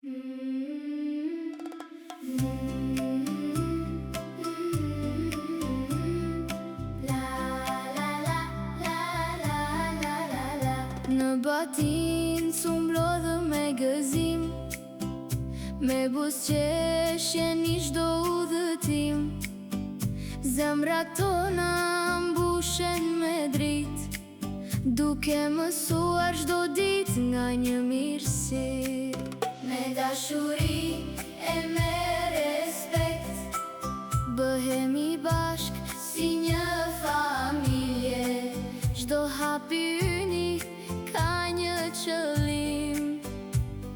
Në batin s'umblodhë me gëzim, me buzëqeshje një çdo udhëtim. Zemrat tona mbushen me dritë, duke mësuar çdo ditë nga një mirësi. Me dashuri e me respekt, bëhemi bashk si një familje. Çdo hapi yni ka një qëllim,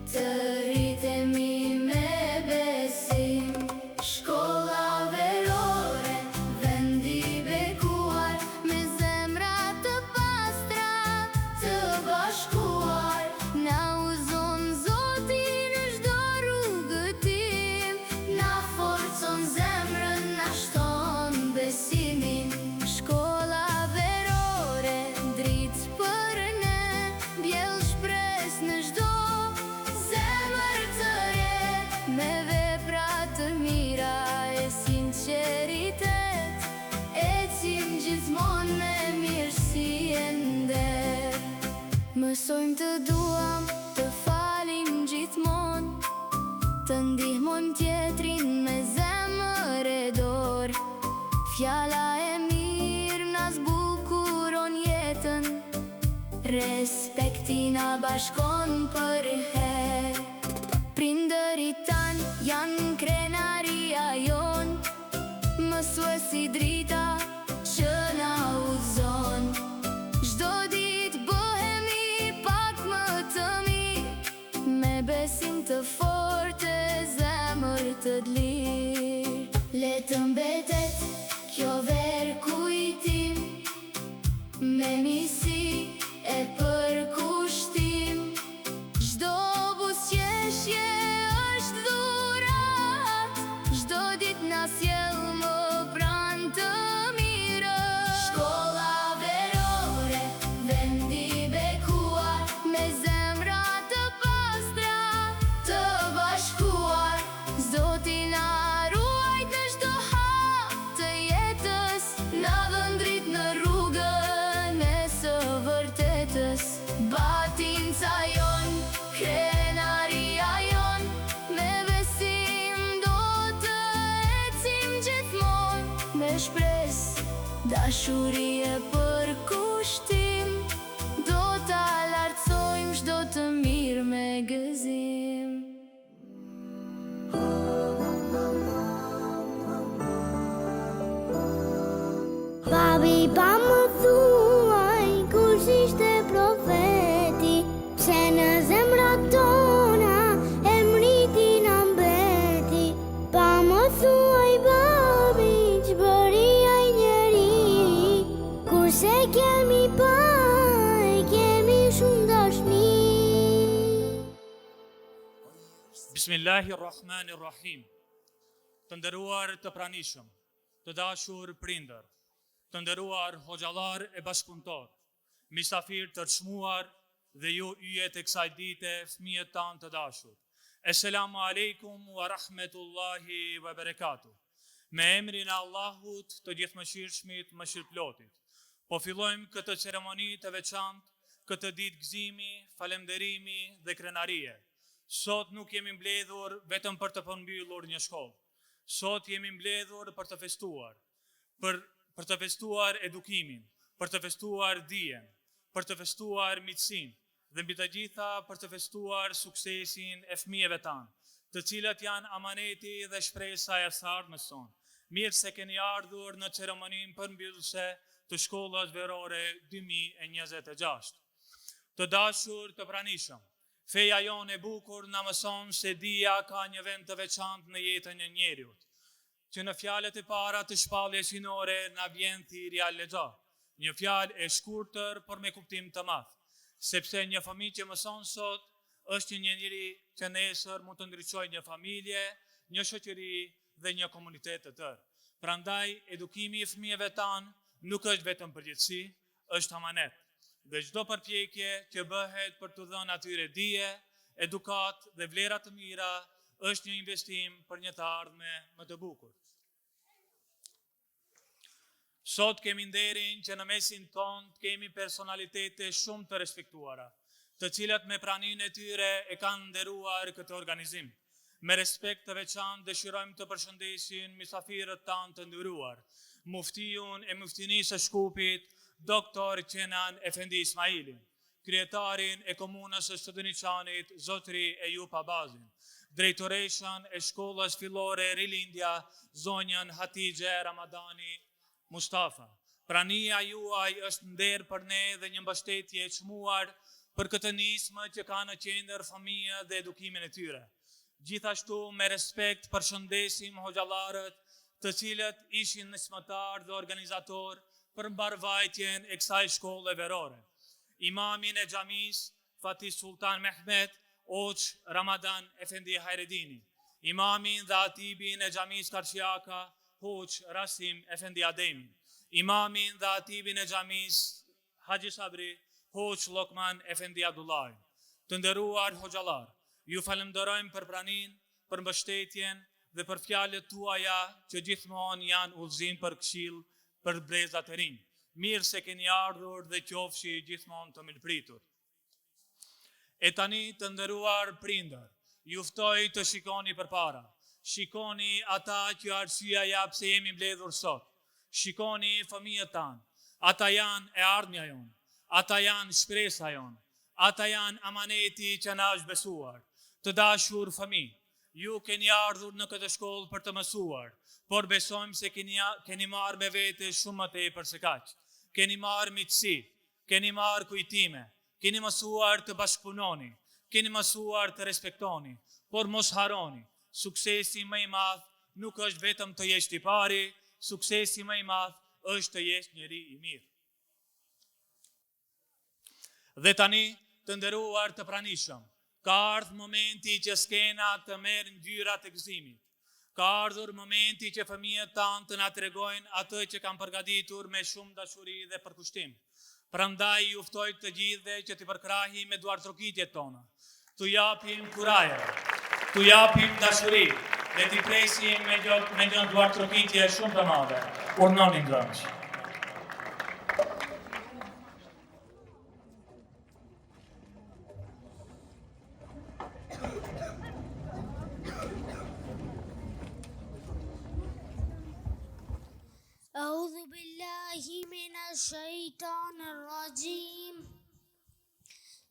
të rritemi me besim. Shkolla verore, vendi bekuar, me zemra të pastra, të bashkuar. Na udhëzon Zoti në çdo rrugëtim, na forcon zemrën, na shton besimin. Shkolla verore, dritë për ne, bjell shpresë në çdo zemër të re. Me vepra të mira e sinqeritet, ecim gjithmonë me mirësi e nder. Mësojmë të duam, të falim gjithmonë, të ndihmojmë tjetrin me zemër e dorë. Fjala e mirë na zbukuron jetën, respekti na bashkon për herë. Prindërit tan janë krenaria jon, mësuesi drita që na udhëzon. Çdo ditë bëhemi pak më të mirë, me besim të fortë e zemër të lirë. Le të mbetet kjo verë kujtim, me misi e përkushtim. Çdo buzëqeshje është dhurat, çdo ditë na sjell më pranë të mirës. Shkolla verore, vendi bekuar, me zemra të pastra, të bashkuar. Zoti na ruajt në çdo hap të jetës, na dhën dritë në rrugën e së vërtetës. Batinca jon, krenaria jon, me besim do të ecim gjithmonë. Me shpresë, dashuri e përkushtim, do ta lartësojmë çdo të mirë me gëzim. Babi pa më thuaj, kush ishte profeti, pse në zemrat tona emriti na mbeti. Pa më thuaj babi, ç'bëri ai njeri, kurse kemi pa, kemi shumë dashni. Bismillahirrahmanirrahim. Të nderuar të pranishëm, të dashur prindër, të nderuar hoxhallar e bashkëpunëtor, misafir të çmuar dhe ju yjet e kësaj dite, fëmijët tanë të dashur. Esselamu alaikum wa rahmetullahi wa barakatuh. Me emrin e Allahut të gjithëmëshirshmit, mëshirëplotit. Po fillojmë këtë ceremoni të veçantë, këtë ditë gëzimi, falënderimi dhe krenarie. Sot nuk jemi mbledhur vetëm për të përmbyllur një shkollë. Sot jemi mbledhur për të festuar, për të festuar edukimin, për të festuar dijen, për të festuar miqësinë dhe mbi të gjitha për të festuar suksesin e fëmijëve tanë, të cilët janë amaneti dhe shpresa e së ardhmes sonë. Mirë se keni ardhur në ceremoninë përmbyllëse të shkollës verore 2026. Të dashur të pranishëm, feja jonë e bukur na mëson se dija ka një vend të veçantë në jetën e njeriut, që në fjalët e para të shpalljes hyjnore na vjen thirrja lexo, një fjalë e shkurtër por me kuptim të madh, sepse një fëmijë që mëson sot është një njeri që nesër mund të ndriçojë një familje, një shoqëri dhe një komunitet të tërë. Prandaj edukimi i fëmijëve tanë nuk është vetëm përgjegjësi, është amanet. Dhe çdo përpjekje që bëhet për t'u dhënë atyre dije edukat dhe vlera të mira është një investim për një të ardhme më të bukur. Sot kemi nderin që në mesin ton kemi personalitete shumë të respektuara, të cilat me praninë e tyre e kanë nderuar këtë organizim. Me respekt të veçantë dëshirojmë të përshëndesim mysafirët tanë të nderuar, muftijun e muftinisë së Shkupit, Doktor Kenan Efendi Ismailin, kryetarin e komunës së Stëdëniçanit, Zotri Ejup Abazin, drejtoreshën e shkollës fillore Rilindja, zonjën Hatixhe Ramadani Mustafa. Prania juaj është nder për ne dhe një mbështetje e çmuar për këtë nismë që ka në qendër fëmijët dhe edukimin e tyre. Gjithashtu me respekt përshëndesim hoxhallarët, të cilët ishin nismëtar dhe organizator për mbarvajtjen e kësaj shkolle verore. Imamin e xhamisë Fatih Sultan Mehmet Oç Ramadan Efendi Hayreddini, imamin dhe atibin e xhamisë Karçiaka Hoç Rasim Efendi Ademi, imamin dhe atibin e xhamisë Haxhi Sabri Hoç Lokman Efendi Abdullahi. Të nderuar hoxhallar, ju falenderojmë për praninë, për mbështetjen dhe për fjalët tuaja që gjithmonë janë udhëzim për këshill për brezat e rinj. Mirë se keni ardhur dhe qofshi gjithmonë të mirëpritur. E tani të nderuar prindër, ju ftoj të shikoni përpara. Shikoni ata që arsyeja ja pse jemi mbledhur sot. Shikoni fëmijët tanë. Ata janë e ardhmja jonë. Ata janë shpresa jonë. Ata janë amaneti që na është besuar. Të dashur fëmijë, ju keni ardhur në këtë shkollë për të mësuar, por besojmë se keni marrë me vete shumë më tepër se kaq. Keni marrë miqësi, keni marrë kujtime, keni mësuar të bashkëpunoni, keni mësuar të respektoni, por mos harroni, suksesi më i madh nuk është vetëm të jesh i pari, suksesi më i madh është të jesh njeri i mirë. Dhe tani, të nderuar të pranishëm, ka ardhur momenti që skena të merr ngjyrat e gëzimit. Ka ardhur momenti që fëmijët tanë të na tregojnë atë që kanë përgatitur me shumë dashuri dhe përkushtim. Prandaj ju ftoj të gjithëve që të përkrahim me duartrokitjet tona, t'u japim kuraje, t'u japim dashuri dhe t'i presim me një duartrokitje shumë të madhe. Urnoni ngrënç. أعوذ بالله من الشيطان الرجيم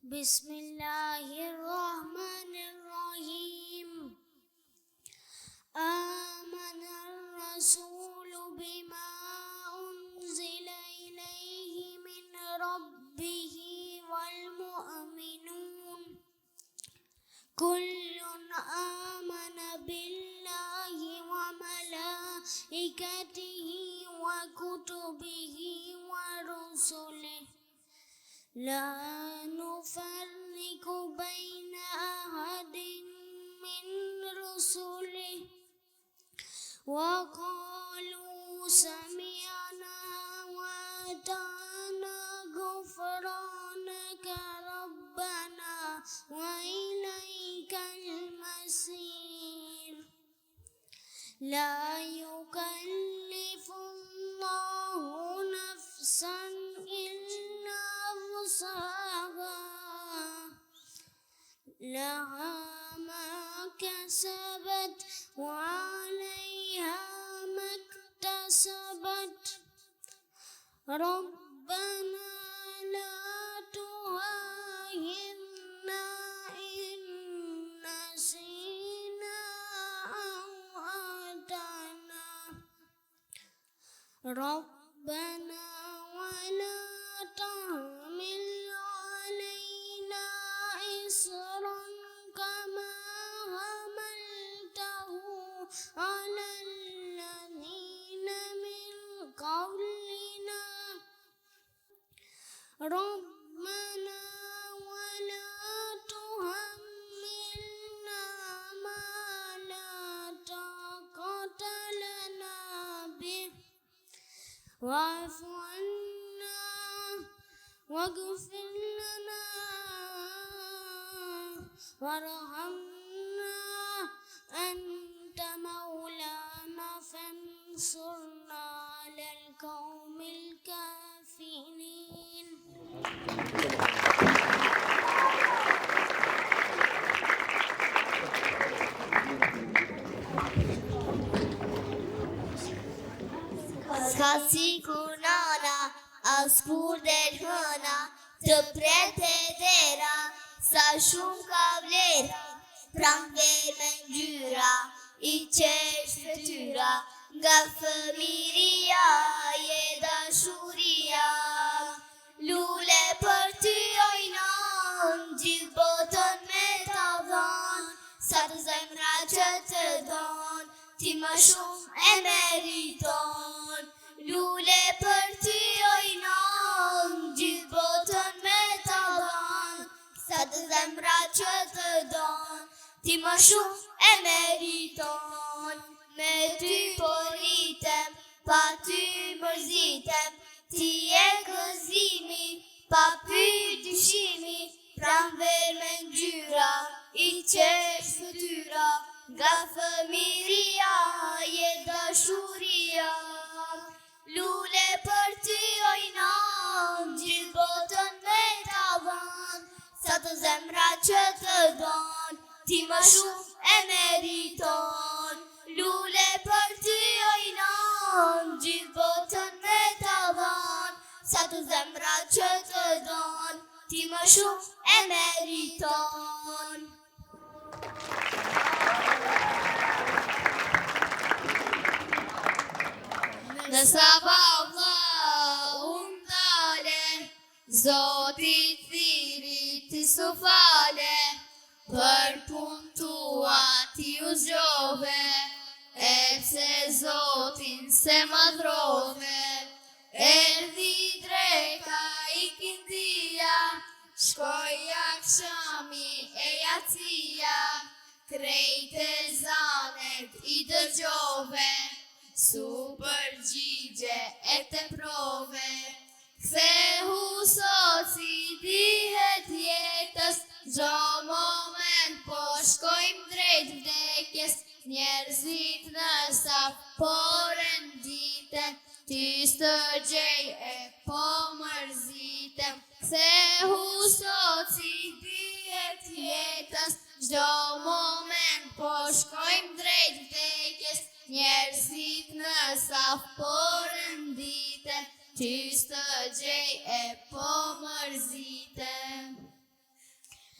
بسم الله الرحمن الرحيم آمن الرسول بما أنزل إليه من ربه والمؤمنون كل آمن بالله وملائكته وكتبه ورسله لا نفرق بين أحد من رسله وقالوا سمعنا وأطعنا غفرانك ربنا وإليك المصير لا يكلف الله نفسا إلا وسعها لها ما كسبت وعليها ما اكتسبت ربنا لا تؤاخذنا إن نسينا أو أخطأنا ربنا ولا تحمل علينا إصرا كما حملته على الذين من قبلنا ربنا ولا تحملنا ما لا طاقة لنا به واعف عنا واغفر لنا وارحمنا أنت مولانا فانصرنا على القوم الكافرين. Ska si kur nana, as kur del hëna, të prete dera, sa shumë ka vlera, pran ver me ngjyra, I qesh fytyra, nga fëmiria, je dashuria. Lule për ty ojnon, gjithë botën me ta dhon, sa të zemra që të don, ti më shumë e meriton. Lule për ty ojnon, gjithë botën me ta dhon, sa të zemra që të don, ti më shumë e meriton. Me ty politem, pa ty mërzitem, ti e gëzimi, pa pyet dyshimi, pran ver me ngjyra, I qesh fytyra, nga fëmiria, je dashuria. Lule për ty ojnon, gjithë botën me ta dhon, sa të zemra që të don, ti më shumë e meriton. Lule për ty ojnon, gjithë botën me ta dhon, sa të zemra që të don, ti më shumë e meriton. Në sabavla unë dale, Zotit thirit ti su fale, për pun tua ti u zgjove, e pse Zotin se madhrove. Erdhi dreka I kindia, shkoj akshami e jacia, krejt e zanet I dëgjove, su përgjigje e te prove. Kthehu sot si dihet jetës, çdo moment po shkojmë drejt vdekjes, njerëzit në saf po renditen, ty s'të gjej e po mërziten. Kthehu sot si dihet jetës, çdo moment po shkojmë drejt vdekjes, njerëzit në saf po renditen, ty s'të gjej e po mërziten.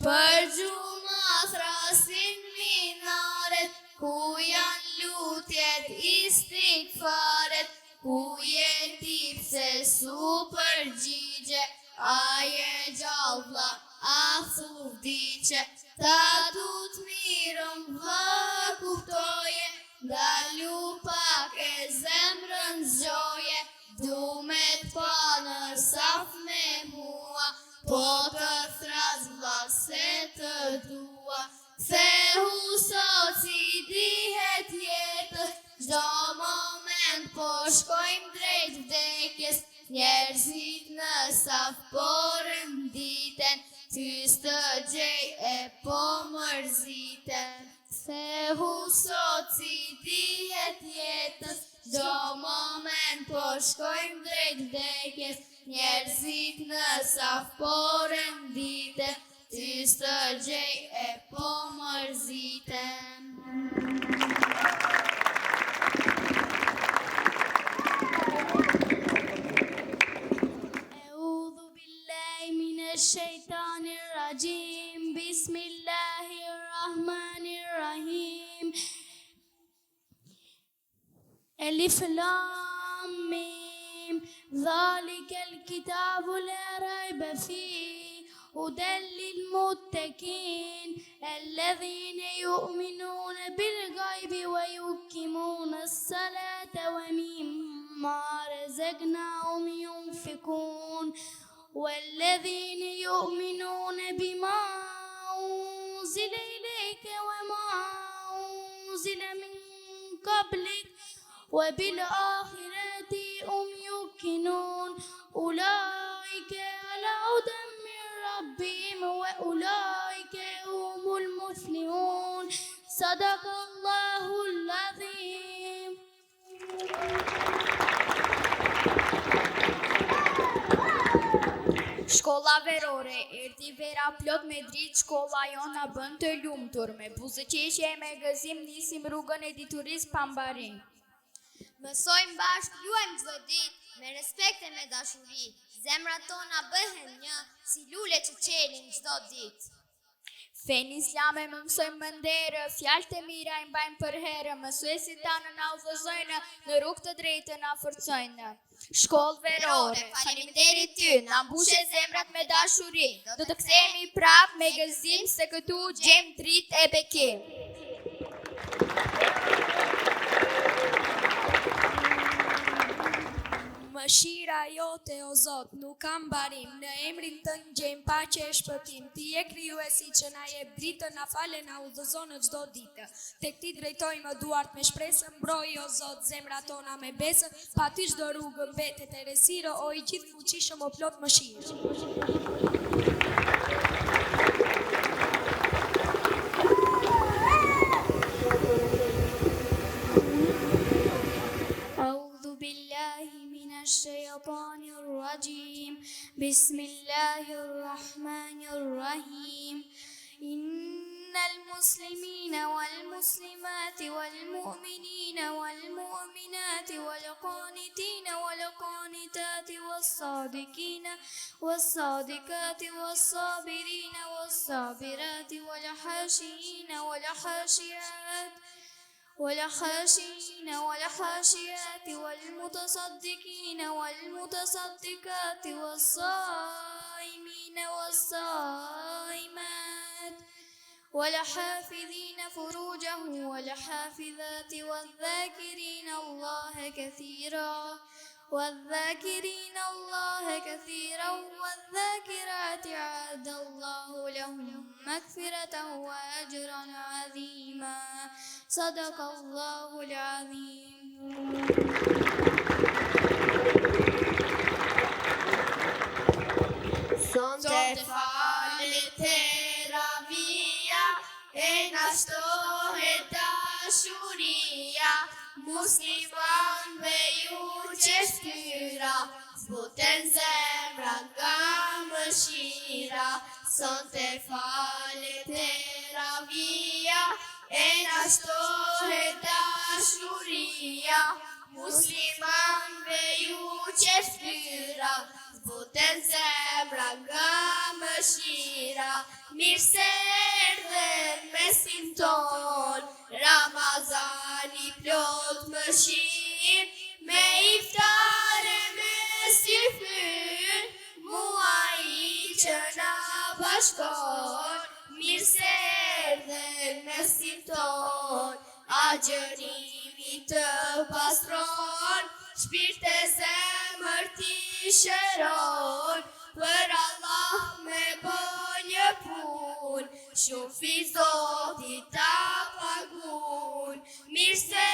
Për gjuma thrasin minaret, ku janë lutjet istikfaret, ku je ti pse su përgjigje, a je gjallë vlla, a thu vdiqe, ta du t'mirëm vlla kuptoje, ndalu pak e zemrën zgjoje, du me t'pa në saf me mua, po të thras vlla se të dua. Kthehu sot si dihet jetës, çdo moment po shkojmë drejt vdekjes, njerëzit në saf po renditen, ty s'të gjej e po mërziten. Kthehu sot si dihet jetës, çdo moment po shkojmë drejt vdekjes, njerëzit në saf po renditen, ty s'të gjej e po mërziten. Eudhu billahi minash shaitanir rajim, bismillahirrahmanirrahim. Elif lam mim, zalikal kitabu la rayba fihi, هدى للمتقين الذين يؤمنون بالغيب ويقيمون الصلاة ومما رزقناهم ينفقون والذين يؤمنون بما أنزل إليك وما أنزل من قبلك وبالآخرة هم يوقنون أولئك على هدى ربهم وأولئك هم المفلحون صدق الله العظيم. Shkolla verore, erdi vera plot me dritë, shkolla jon na bën të lumtur, me buzëqeshje e me gëzim nisim rrugën e diturisë pa mbarim. Mësojmë bashkë, luajmë çdo ditë, me respekt e me dashuri. Zemrat tona bëhen një, si lule që qelin çdo ditë. Fenë islame më mësojmë më nderë, fjalët e mira i mbajmë për herë, mësuesit tanë na udhëzojnë, në rrugë të drejtë na forcojnë. Shkollë verore, faleminderit ty, na mbushe zemrat me dashuri. Do të kthehemi prap me gëzim se këtu gjem dritë e bekim. Mëshira jote o Zot nuk kam barim, në emrin tënd gjejm paqe e shpëtim. Ti je krijuesi që na jep dritën, na fale, na udhëzon në çdo ditë. Tek ti drejtojmë duart me shpresë, mbroj o Zot zemrat tona me besë, pa ty çdo rrugë mbetet e resirë, o i gjithë fuqishëm o plot mëshirë. الشيطان الرجيم بسم الله الرحمن الرحيم إن المسلمين والمسلمات والمؤمنين والمؤمنات والقانتين والقانتات والصادقين والصادقات والصابرين والصابرات والحاشين والحاشيات والمتصدقين والمتصدقات والصائمين والصائمات والحافظين فروجهم والحافظات والذاكرين الله كثيرا والذاكرات أعد الله لهم مغفرة وأجرا عظيما صدق الله العظيم. Sonte falet teravia e na shtohet dashuria, muslimanve ju qeshtyra, zbuten zemra nga mëshira. Sonte falet teravia e na shtohet dashuria, muslimanve ju qeshtyra, zbuten zemra nga mëshira. Mirë se erdhen mesin ton, Ramazani plot mëshirë, me iftare me sifyr, muaji që na bashkon. Mirë se erdhen mesin ton, agjërimi të pastron, shpirt e zemër ti shëron, për Allah me bë një pun, shumë fi Zoti ta pagun. Mirë se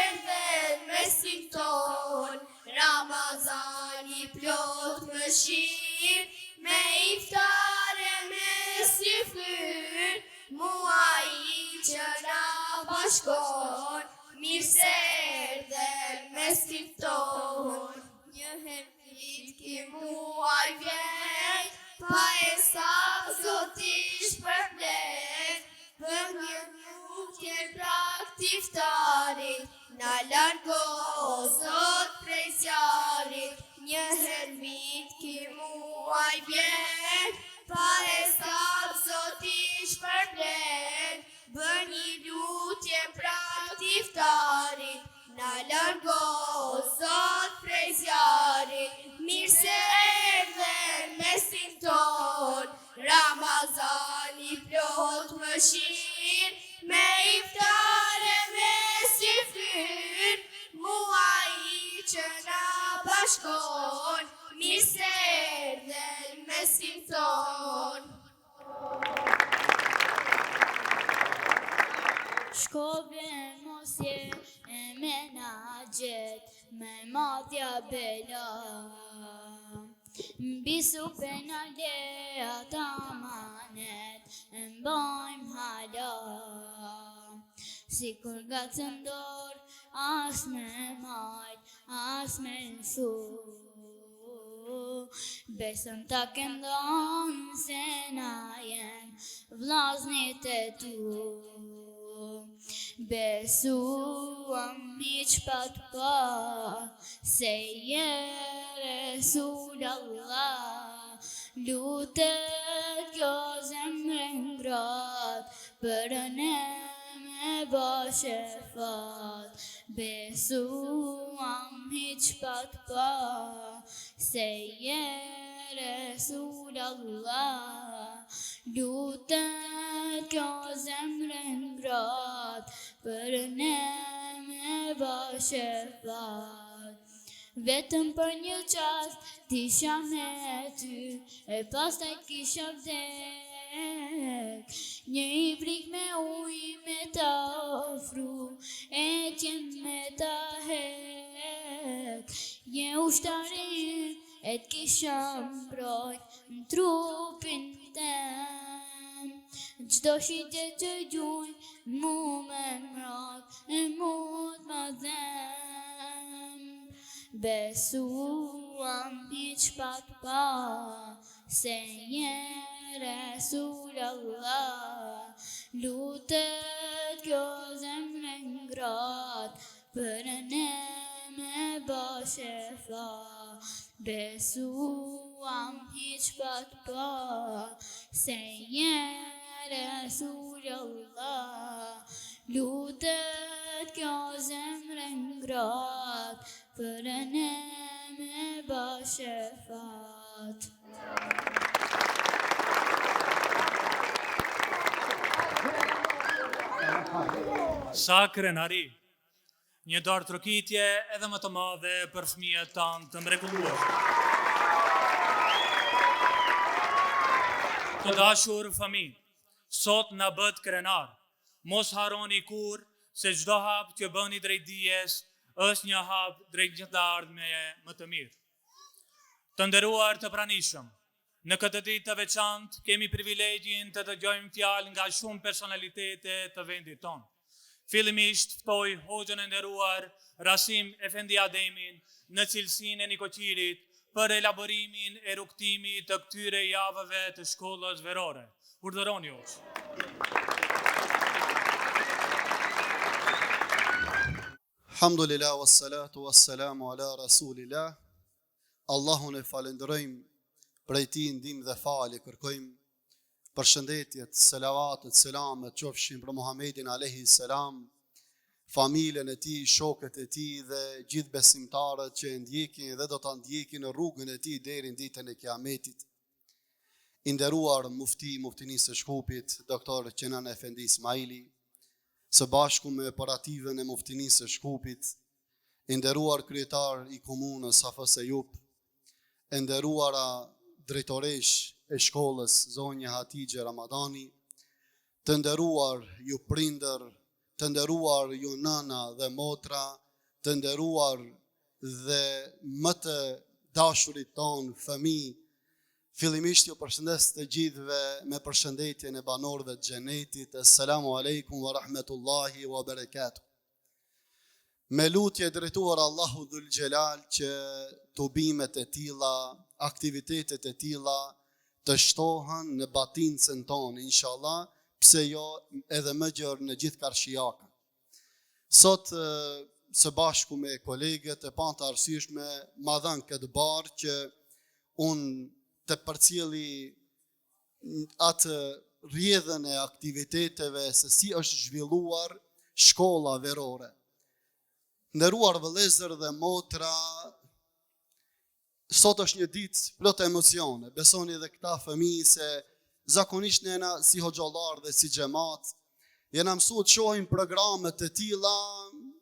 erdhen mesin ton, Ramazani plot mëshirë, me iftare me sifyr, muaji që na bashkon. Mirë se erdhen mesin ton, një herë ki muaj vjet, pa e sa Zoti shpërblet, për një lutje praktiftarit, na largo Zot prej zjarit. Një herë vit ki muaj vjet, pa e sa Zoti shpërblet, bër një lutje praktiftarit, na largo Zot prej zjarit. Mirë se erdhen mesin ton, Ramazani plot mëshirë, me iftare me sifyr, muaji që na bashkon. Mirë se erdhen mesin ton. Shkobën mosje e me na gjet, me madhja bela. Mbi supën alea të amanet mbajmë hala. Si kur gacën dorë, as me majt, as me nësu. Besëm ta këndonë se na jenë vllaznit e tu. Besuam hiq pat pa, se je Resul Allah. Lutet kjo zemre ngrat, për ne me ba shefat. Besuam hiq pat pa, se je Resul Allah. Lutet kjo zemre ngrat, për ne me ba shefat. Vetëm për një qast t'isha me ty, e pastaj kisha vdek. Një i brik me uj me ta ofru, e tjen me ta hek. Je ushtarin e t'kisha mbrojt në trupin tem. Gjdo shite që gjuj mu me mrak, e mu t'ma dhem. Besuam hiq pat pa, se je Resul Allah. Lutet kjo zemre ngrat, për ne me ba shefat. Besuam hiq pat pa, se je Resul Allah. Lutet kjo zemre ngrat, për ne me ba shefat. Sa krenari, një darë trokitje edhe më të madhe për fëmijët tanë të mrekulluar. Të dashur fëmijë, sot na bët krenar, mos haroni kur se çdo hap që bëni drejt dijes është një hap drejt një të ardhmëje më të mirë. Të nderuar të pranishëm, në këtë ditë të veçantë kemi privilegjin të dëgjojmë fjalë nga shumë personalitete të vendit tonë. Fillimisht ftoj hoxhën e nderuar Rasim Efendi Ademin në cilësinë e Nikoqirit për elaborimin e rrugtimit të këtyre javëve të shkollës verore. Urdhëroni hoxh. Alhamdulillah, wassalatu wassalamu ala rasulillah. Allahun e falenderojmë, prej tij ndihmë dhe falë kërkojmë. Përshëndetjet, selavatet, selamet qofshin për Muhammedin alayhi salam, familjen e tij, shokët e tij dhe gjithë besimtarët që e ndjekin dhe do ta ndjekin në rrugën e tij deri në ditën e Kiametit. I nderuar muftinisë së Shkupit, doktor Kenan Efendi Ismaili, së bashku me operativën e muftinisë së Shkupit, i nderuar kryetar i komunës Hafës Ejup, e nderuara drejtoresh e shkollës zonja Hatixhe Ramadani, të nderuar ju prindër, të nderuar ju nëna dhe motra, të nderuar dhe më të dashurit ton fëmijë. Fillimisht ju përshëndes të gjithëve me përshëndetjen e banorëve të xhenetit. Assalamu alaikum wa rahmetullahi wa barakatuh. Me lutje drejtuar Allahu Dhul Gjelal që tubimet e tilla, aktivitetet e tilla të shtohen në batincën tonë, inshallah, pse jo edhe më gjërë në gjithë Karshijakën. Sot, së bashku me kolegët e pan të arsyeshme, ma dhanë këtë barë që unë të përcjeli atë rrjedhën e aktiviteteve se si është zhvilluar shkolla verore. Nderuar vëllezër dhe motra, sot është një ditë plot emocione. Besoni edhe këta fëmijë se zakonisht nëna si hoxhallar dhe si xhamat jena mësuar të shohim programe të tilla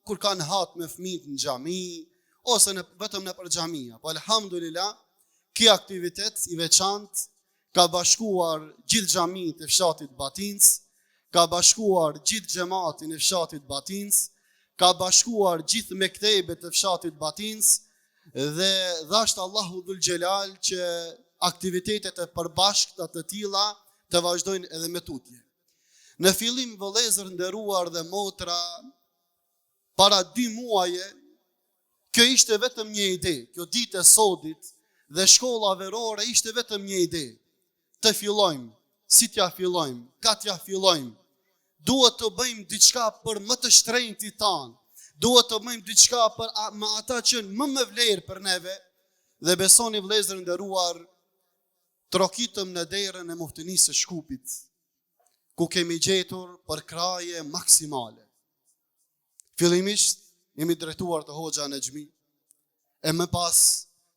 kur kanë hat me fëmijët në xhami ose vetëm nëpër xhamia. Po alhamdulillah, ky aktivitet i veçantë ka bashkuar gjithë xhamitë e fshatit Batinc, ka bashkuar gjithë xhamatin e fshatit Batinc, ka bashkuar gjithë mektebet e fshatit Batinc dhe dhashtë Allahu Dhul Gjelal që aktivitetet e përbashkëta të tilla të vazhdojnë edhe me tutje. Në fillim vëllezër nderuar dhe motra, para 2 muaje, kjo ishte vetëm një ide, kjo ditë e sodit dhe shkolla verore ishte vetëm një ide. Të fillojmë, si t'ja fillojmë, ka t'ja fillojmë. Duhet të bëjmë diçka për më të shtrenjtit tanë, duhet të bëjmë diçka për ata që më vlerë për neve, dhe besoni vëllezër nderuar, trokitëm në derën e muftinisë së Shkupit, ku kemi gjetur përkraje maksimale. Fillimisht jemi drejtuar të Hoxha Nexhmi, e më pas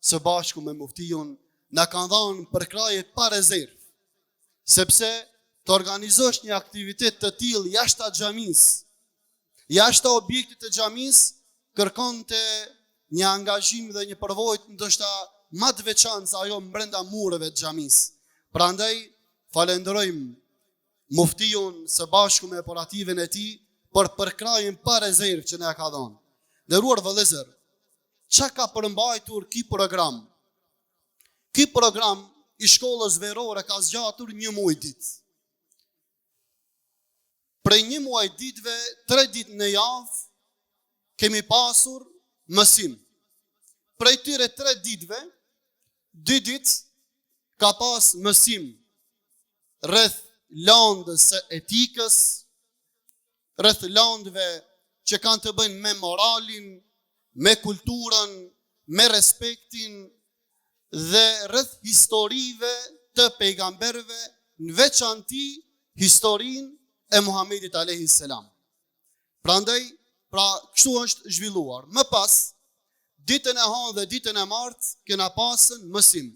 së bashku me muftiun na kanë dhënë përkraje pa rezervë, sepse të organizosh një aktivitet të tillë jashtë xhamisë, jashtë objektit të xhamisë, kërkonte një angazhim dhe një përvojë ndoshta më të veçantë se ajo brenda mureve të xhamisë. Prandaj falenderojmë muftiun së bashku me operativën e tij për përkrajen pa rezervë që na ka dhënë. Nderuar vëllezër, çka ka përmbajtur ky program? Ky program i shkollës verore ka zgjatur 1 muaj ditë. Prej 1 muaj ditëve, 3 ditë në javë kemi pasur mësim. Prej tyre 3 ditëve, 2 ditë ka pas mësim rreth landës së etikës, rreth landëve që kanë të bëjnë me moralin, me kulturën, me respektin dhe rreth historive të pejgamberëve, në veçanti historinë e Muhamedit alayhis salam. Prandaj, kështu është zhvilluar. Më pas, ditën e hënë dhe ditën e martë kena pasën mësim.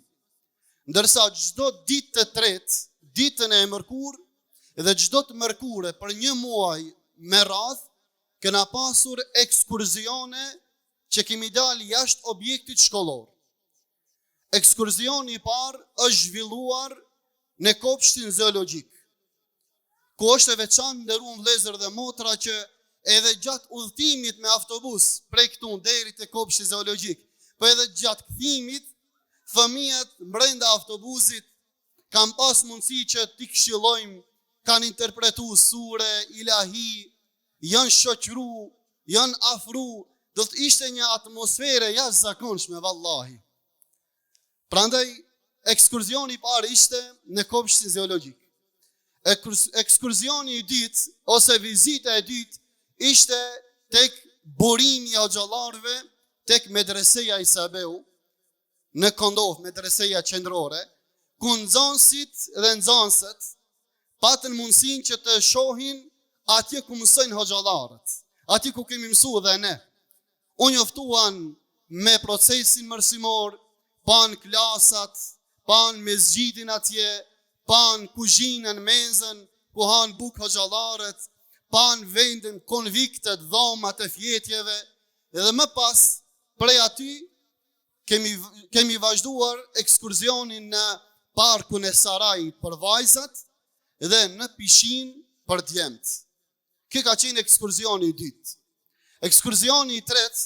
Ndërsa çdo ditë të tretë, ditën e mërkurë dhe çdo të mërkure për 1 muaj me radhë, kena pasur ekskurzione që kemi dalë jashtë objektit shkollor. Ekskurzioni i parë është zhvilluar në kopshtin zoologjik, ku është e veçantë nderuar vëllezër dhe motra që edhe gjatë udhëtimit me autobus prej këtu deri te kopshti zoologjik, po edhe gjatë kthimit, fëmijët brenda autobusit kanë pas mundësi që t'i këshillojmë, kanë interpretuar sure, ilahi, janë shoqëru, janë afru, do të ishte një atmosfere jashtëzakonshme vallahi. Prandaj ekskurzioni i parë ishte në kopshtin zoologjik. Ekskurzioni i dytë ose vizita e dytë ishte tek burimi i hoxhallarëve tek medreseja Isabeu në Kondov, medreseja qendrore, ku nxënësit dhe nxënësët patën mundësinë që të shohin atje ku mësojnë hoxhallarët, atje ku kemi mësuar dhe ne. U njoftuan me procesin mërsimor, pan klasat, pan mesgjidin atje, pan kuzhinën, mezën, ku han buk hoxhallarët, pan vendin, konviktet, dhomat e fjetjeve, edhe më pas, prej aty, kemi vazhduar ekskurzionin në parkun e Sarajit për vajzat dhe në pishin për djemt. Kjo ka qenë ekskurzioni i dytë. Ekskurzioni i tretë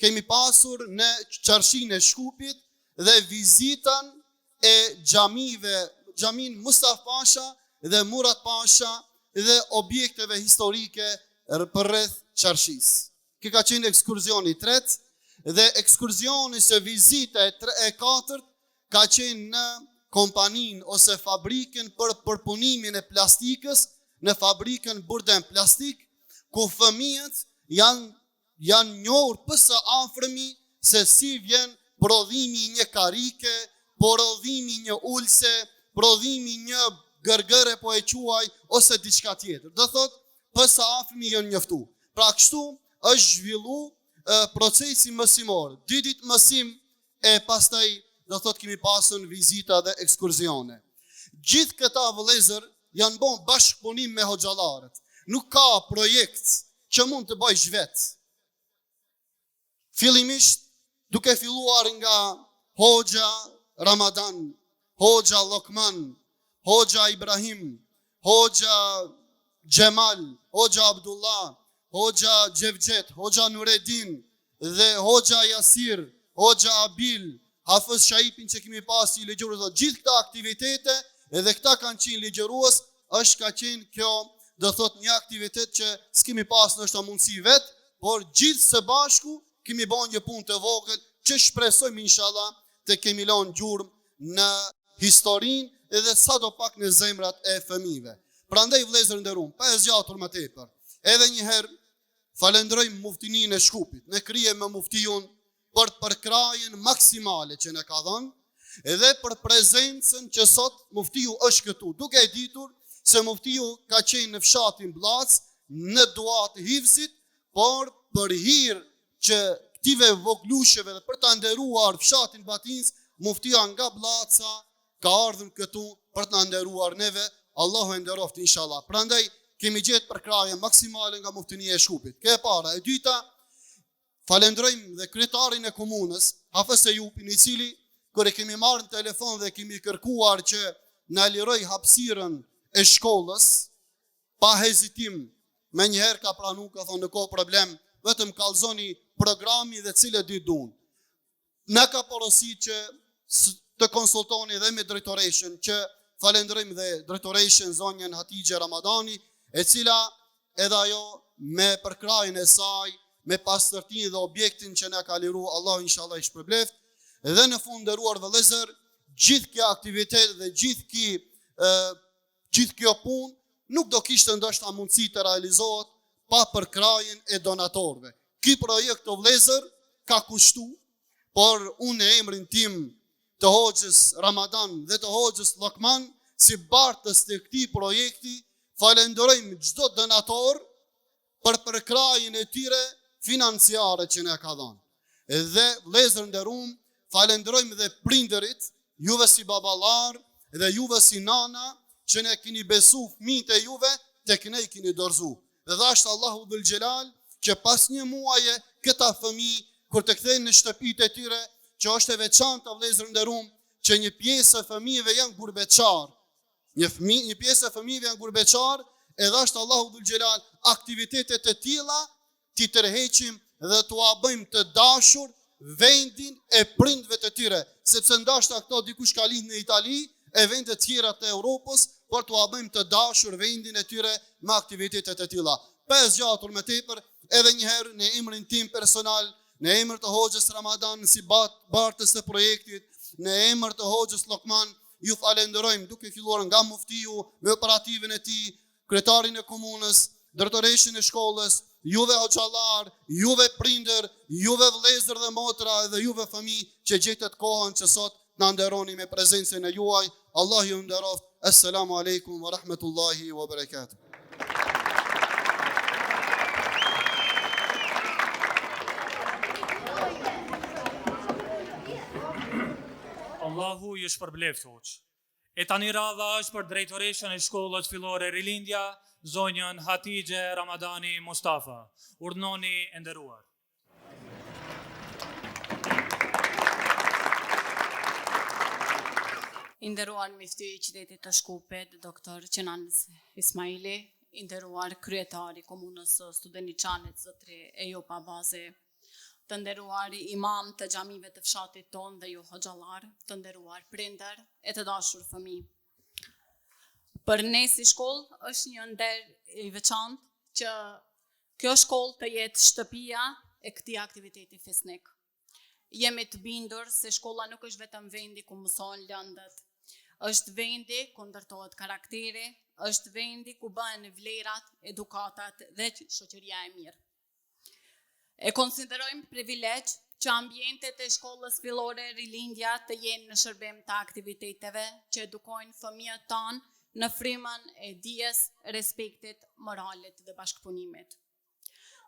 kemi pasur në Qarshinë e Shkupit dhe vizitën e xhamive, xhamin Mustaf Pasha dhe Murat Pasha dhe objekteve historike për rreth Qarshis. Kjo ka qenë ekskurzioni i tretë dhe ekskurzioni së vizita e katërt ka qenë në kompaninë ose fabrikën për përpunimin e plastikës, në fabrikën Burden Plastik, ku fëmijët janë njohur pësë afërmi se si vjen prodhimi një karike, prodhimi një ulse, prodhimi një gërgëre po e quaj, ose diçka tjetër. Do thot, pësë afërmi janë njoftu. Pra kështu është zhvillu procesi mësimor. 2 ditë mësim e pastaj do thot kemi pasur vizita dhe ekskurzione. Gjithë këta vëllezër janë bon bashkëpunim me hoxhallarët. Nuk ka projekt që mund të bëjsh vetë. Fillimisht duke filluar nga Hoxha Ramadan, Hoxha Lokman, Hoxha Ibrahim, Hoxha Gjemal, Hoxha Abdullah, Hoxha Gjevxhet, Hoxha Nureddin dhe Hoxha Jasir, Hoxha Abil, Hafez Shaipin që kemi pas si ligjërues, gjithë këta aktivitete edhe këta kanë qenë ligjërues, është ka qenë kjo, do thot një aktivitet që s'kemi pas nështë mundësi vetë, por gjithë së bashku kemi bën një punë të vogël që shpresojmë inshallah të kemi lënë gjurmë në historinë edhe sa do pak në zemrat e fëmijëve. Prandaj vëllezër nderuam, pa e zgjatur më tepër, edhe një herë falenderojmë muftininë e Shkupit. Ne krije me muftiun për përkrajen maksimale që ne ka dhënë, edhe për prezencën që sot muftiu është këtu, duke e ditur se muftiu ka qenë në fshatin Blac, në duat hivzit, por për hir që këtive voglusheve dhe për të nderuar fshatin Batins, muftia nga Blaca ka ardhur këtu për të nderuar neve, Allahu e nderoft inshallah. Prandaj kemi gjetë përkraje maksimale nga muftinia e Shkupit. Kjo e para. E dyta, falenderojmë dhe kryetarin e komunës, Hafez Ejupin, i cili kur e kemi marrë në telefon dhe kemi kërkuar që na liroj hapësirën e shkollës, pa hezitim, me njëherë ka pranu, ka thonë në kohë problem, vetëm kallzoni programi dhe cilët dy duan. Na ka porosit që të konsultoni dhe me drejtoreshën, që falenderojmë dhe drejtoreshën zonjën Hatixhe Ramadani, e cila edhe ajo me përkrajën e saj, me pastërtinë dhe objektin që na ka liru, Allah inshallah i shpërbleft. Dhe në fund nderuar vëllezër, gjithë kjo aktivitet dhe gjithë kjo punë nuk do kishte ndoshta mundësi të realizohet pa përkrajën e donatorëve. Ky projekt o vëllezër ka kushtu, por unë e emrin tim të Hoxhës Ramadan dhe të Hoxhës Lokman, si bartës të këtij projekti, falenderojmë çdo donator për përkrajën e tyre financiare që ne ka dhënë. Dhe vëllezër nderuam, falenderojmë dhe prindërit, juve si baballar dhe juve si nana, që ne keni besu fëmijët e juve, tek ne i keni dorëzu. Dhe dhashtë Allahu Dhul Xhelal që pas një muaje këta fëmijë kur të kthehen në shtëpitë e tyre, që është e veçantë vëllezër nderuam, që një pjesë e fëmijëve janë gurbeçar. Një pjesë e fëmijëve janë gurbeçar, e dhashtë Allahu Dhul Xhelal aktivitetet e tilla ti tërheqim dhe t'ua bëjmë të dashur vendin e prindve të tyre, sepse ndoshta këto dikush ka lindë në Itali e vende të tjera të Europës, por t'ua bëjmë të dashur vendin e tyre me aktivitetet e tilla. Pa e zgjatur më tepër, edhe një herë në emrin tim personal, në emër të Hoxhës Ramadan si bartës të projektit, në emër të Hoxhës Lokman, ju falenderojmë duke filluar nga muftiu me operativin e tij, kryetarin e komunës, drejtoreshën e shkollës, juve hoxhallar, juve prindër, juve vëllezër dhe motra dhe juve fëmijë që gjetët kohën që sot na nderoni me prezencën e juaj. Allah ju nderoft. Assalamu alaikum wa rahmatullahi wa barakatuh. Allahu ju shpërbleft hoq. E tani radha është për drejtoreshën e shkollës fillore Rilindja, zonjën Hatixhe Ramadani Mustafa. Urdhnoni e nderuar. I nderuar mifti i qytetit të Shkupit, doktor Qenan Ismaili, i nderuar kryetari komunës së Studeniçanit, zotri Ejup Abazi, të nderuar imam të xhamive të fshatit ton dhe ju hoxhallar, të nderuar prindër e të dashur fëmijë. Për ne si shkollë është një nder i veçantë që kjo shkollë të jetë shtëpia e këtij aktiviteti fisnik. Jemi të bindur se shkolla nuk është vetëm vendi ku mësohen lëndët, është vendi ku ndërtohet karakteri, është vendi ku bëhen vlerat, edukatat dhe shoqëria e mirë. E konsiderojmë privilegj që ambientet e shkollës fillore Rilindja të jenë në shërbim të aktiviteteve që edukojnë fëmijët tanë në frymën e dijes, respektit, moralit dhe bashkëpunimit.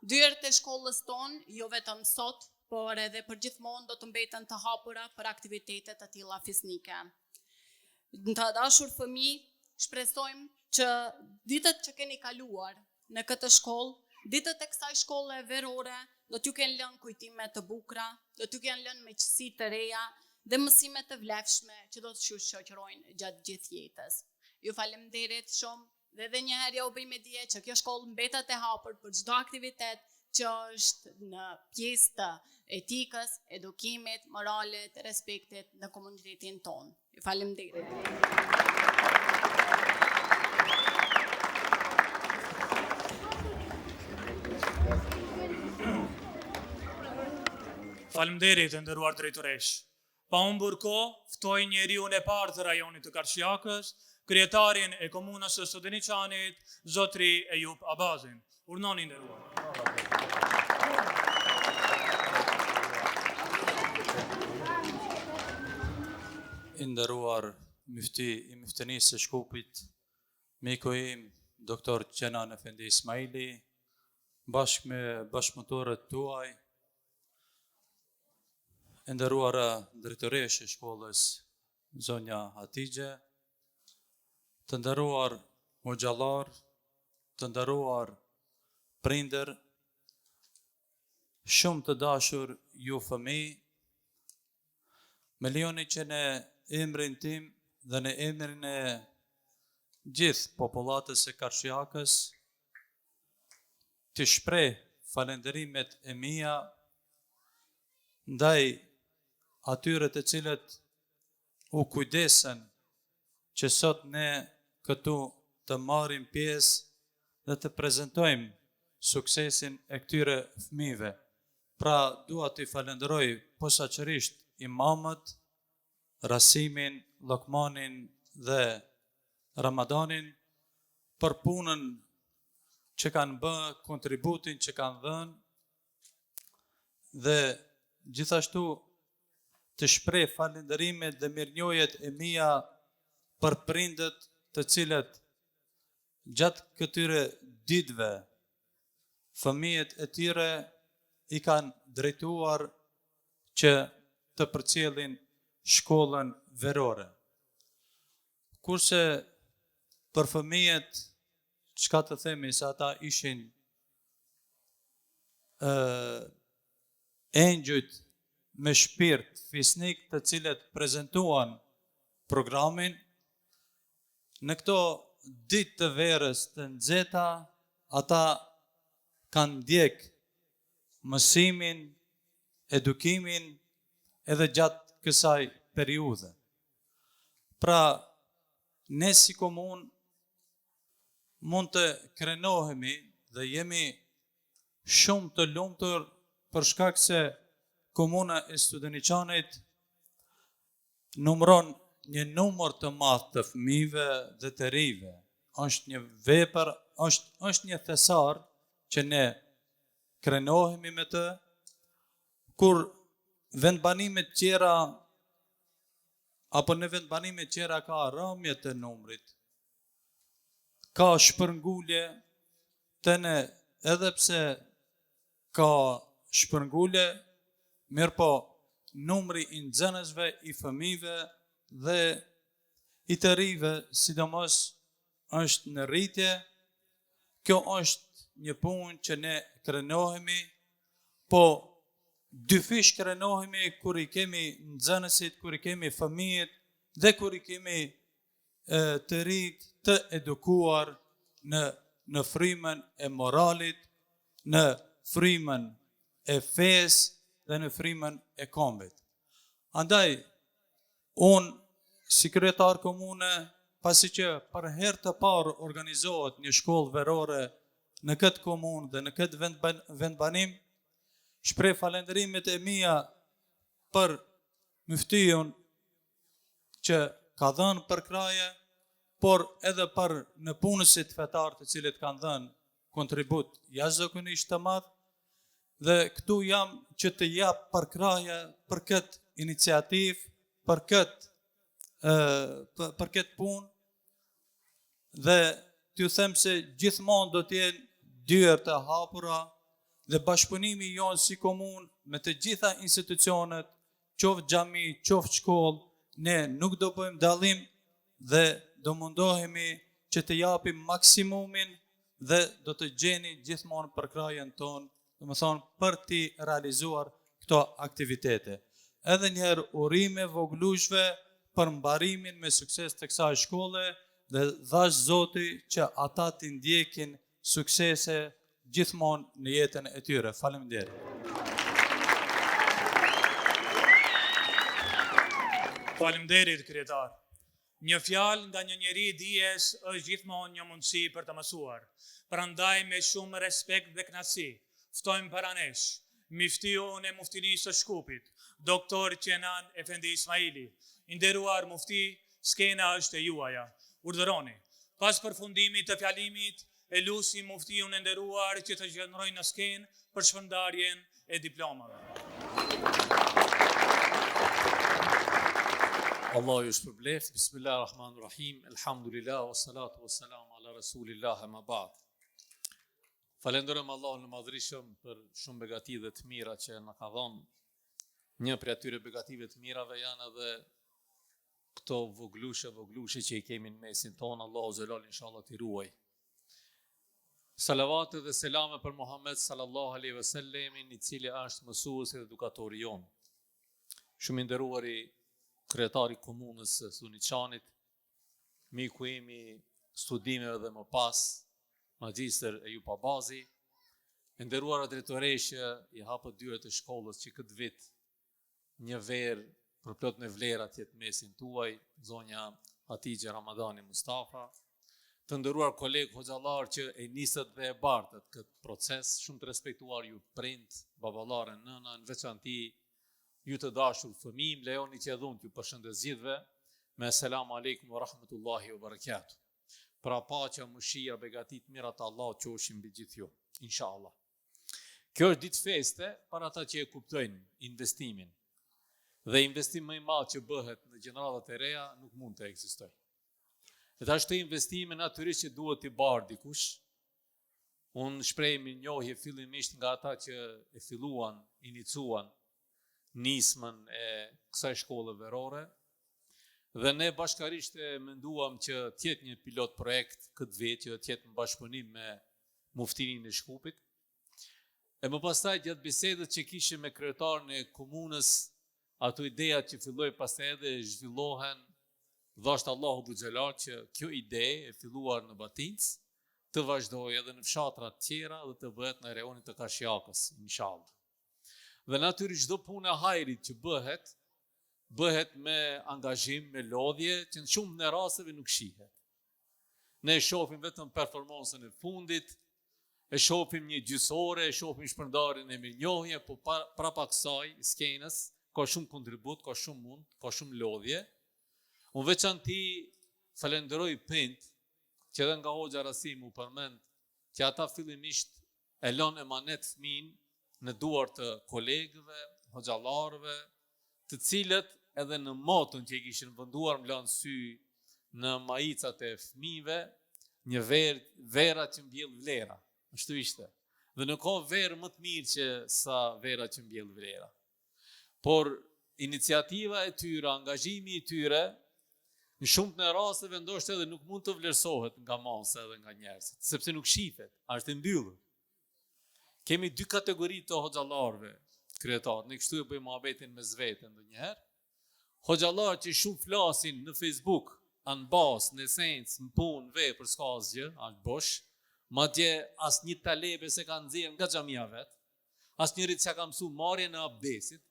Dyert e shkollës tonë, jo vetëm sot, por edhe për gjithmonë do të mbeten të hapura për aktivitetet të tilla fisnike. Në të dashur fëmijë, shpresojmë që ditët që keni kaluar në këtë shkollë, ditët e kësaj shkolle verore, do t'ju kenë lënë kujtime të bukura, do t'ju kenë lënë miqësi të reja dhe mësime të vlefshme që do t'ju shoqërojnë gjatë gjithë jetës. Ju faleminderit shumë dhe edhe një herë ja u bëjmë dije që kjo shkollë mbetet e hapur për çdo aktivitet që është në pjesë të etikës, edukimit, moralit, respektit në komunitetin tonë. Ju faleminderit. Faleminderit të nderuar drejtoresh. Pa humbur kohë, ftoj njeriun e parë të rajonit të Karshjakës, kryetarin e komunës së Studeniçanit, zotri Ejup Abazin. Urnoni nderuar. I nderuar myfti i myftënisë së Shkupit, miku im, doktor Kenan Efendi Ismaili, bashkë me bashkëpunëtorët tuaj, e nderuara drejtoresh e shkollës zonja Hatixhe, të nderuar hoxhallar, të nderuar prindër, shumë të dashur ju fëmijë, me lejoni që në emrin tim dhe në emrin e gjithë popullatës së Karshjakës të shpreh falenderimet e mia ndaj atyre të cilët u kujdesen që sot ne këtu të marrim pjesë dhe të prezantojmë suksesin e këtyre fëmijëve. Pra, dua t'i falenderoj posaçërisht imamët, Rasimin, Lokmanin dhe Ramadanin për punën që kanë bërë, kontributin që kanë dhënë dhe gjithashtu të shpreh falenderimet dhe mirënjohjet e mia për prindët të cilët gjatë këtyre ditëve fëmijët e tyre i kanë drejtuar që të përcjellin shkollën verore. Kurse për fëmijët, çka të themi se ata ishin engjëjt me shpirt fisnik të cilët prezantuan programin, në këto ditë të verës të nxehta, ata kanë ndjek mësimin, edukimin edhe gjatë kësaj periudhe. Pra, ne si komunë mund të krenohemi dhe jemi shumë të lumtur për shkak se komuna e Studeniçanit numëron një numër të madh të fëmijëve dhe të rijve. Është një vepër, është një thesar që ne krenohemi me të, kur vendbanimet tjera apo në vendbanimet tjera ka rëmje të numrit, ka shpërngulje të ne, edhe pse ka shpërngulje, mirë po numri i nxënësve, i fëmijëve dhe i të rijve, sidomos është në rritje. Kjo është një punë që ne krenohemi, po dyfish krenohemi kur i kemi nxënësit, kur i kemi fëmijët dhe kur i kemi të rijt të edukuar në frymën e moralit, në frymën e fesë dhe në frymën e kombit. Andaj, unë si kryetar komune, pasi që për herë të parë organizohet një shkollë verore në këtë komunë dhe në këtë vendbanim, shpreh falenderimet e mia për myftiun që ka dhënë për kraje, por edhe për në punësit fetar të cilët kanë dhënë kontribut jashtëzakonisht të madh, dhe këtu jam që të jap për kraje për këtë iniciativë, për këtë punë, dhe t'ju them se gjithmonë do t'jenë dyert të hapura dhe bashkëpunimi jonë si komunë me të gjitha institucionet, qoftë xhami, qoftë shkollë, ne nuk do bëjmë dallim dhe do mundohemi që të japim maksimumin dhe do të gjeni gjithmonë për krajen tonë, do më thonë për t'i realizuar këto aktivitete. Edhe njerë urime voglushve për mbarimin me sukses të kësaj shkolle dhe dhash Zoti që ata t'i ndjekin suksese gjithmonë në jetën e tyre. Faleminderit. Faleminderit kryetar. Një fjalë nga një njeri dijes është gjithmonë një mundësi për të mësuar. Prandaj me shumë respekt dhe kënaqësi, ftojmë para nesh miftion e muftinisë së Shkupit, doktor Qenan Efendi Ismaili. I nderuar mufti, skena është e juaja. Urdhëroni. Pas përfundimit të fjalimit, e lusim muftiun e nderuar që të qëndrojë në skenë për shpërndarjen e diplomave. Allah ju shpërbleft, bismillahirrahmanirrahim, elhamdulillah, wassalatu wassalamu ala rasulillah, ma ba'd. Falenderojmë Allahun në madhrishëm për shumë begati dhe të mira që na ka dhënë. Një prej atyre begative të mirave janë edhe këto voglushe që i kemi në mesin tonë. Allahu xhelal inshallah t'i ruaj. Salavat dhe selame për Muhammed sallallahu alaihi wasallam, i cili është mësuesi dhe edukatori jon. Shumë i nderuari kryetari komunës së Suniçanit, miku im i studimeve dhe më pas, Magjistër Ejup Abazi, e nderuara drejtoreshja i hapët dyert të shkollës që këtë vit një verë për plot me vlera tjetë mesin tuaj, zonja Hatixhe Ramadani Mustafa, të nderuar kolegë hoxhallar që e nisët dhe e bartët këtë proces, shumë të respektuar ju prind, baballar e nëna, në veçanti ju të dashur fëmijë, lejoni që edhe unë t'ju përshëndes gjithëve me selamu alaikum wa rahmetullahi wa barakatuh. Pra paqja, mëshira, begatit mirat Allah qoshin mbi gjithë ju, inshallah. Kjo është ditë feste për ata që e kuptojnë investimin. Dhe investim më i madh që bëhet në gjeneratat e reja nuk mund të ekzistojë. Dhe ashtu investime natyrisht që duhet t'i barë dikush. Unë shpreh mirënjohje fillimisht nga ata që e filluan, inicuan nismën e kësaj shkolle verore. Dhe ne bashkarisht e menduam që tjetë një pilot projekt këtë vit, që tjetë në bashkëpunim me muftinin e Shkupit. E më pastaj gjatë bisedët që kishim me kryetarën e komunës, ato ideja që filloi pastaj edhe zhvillohen, dhashtë Allahu Buxhelar që kjo ide e filluar në Batincë të vazhdojë edhe në fshatra të tjera dhe të bëhet në rajonin të Kashjakës, inshallah. Dhe natyrisht çdo punë e hajrit që bëhet me angazhim, me lodhje, që në shumë në rasteve nuk shihet. Ne shohim vetëm performancën e fundit, e shohim një gjysore, e shohim shpërndarjen e mirënjohje, po para kësaj skenës ka shumë kontribut, ka shumë mund, ka shumë lodhje. Unë veçanti falenderoj prind, që edhe nga Hoxha Rasim u përmend, që ata fillimisht e lënë emanet fëmin në duar të kolegëve, hoxhallarëve, të cilët edhe në motën që i kishin venduar më lanë sy në majicat e fëmijëve, një vera që mbjell vlera. Ashtu ishte. Dhe nuk ka verë më të mirë që sa vera që mbjell vlera. Por iniciativa e tyre, angazhimi i tyre, në shumë të rasteve ndoshta edhe nuk mund të vlerësohet nga masa edhe nga njerëzit, sepse nuk shihet, është e mbyllur. Kemi dy kategori të hoxhallarëve, kryetar, ne kështu e bëjmë muhabetin me zveten ndonjëherë. Hoxhallar që shumë flasin në Facebook, anë basë, në esencë, në punë, vepër, s'ka asgjë, është bosh, madje asnjë talebe se ka nxjerrë nga xhamia vet, asnjëri që ka mësuar marrjen e abdesit.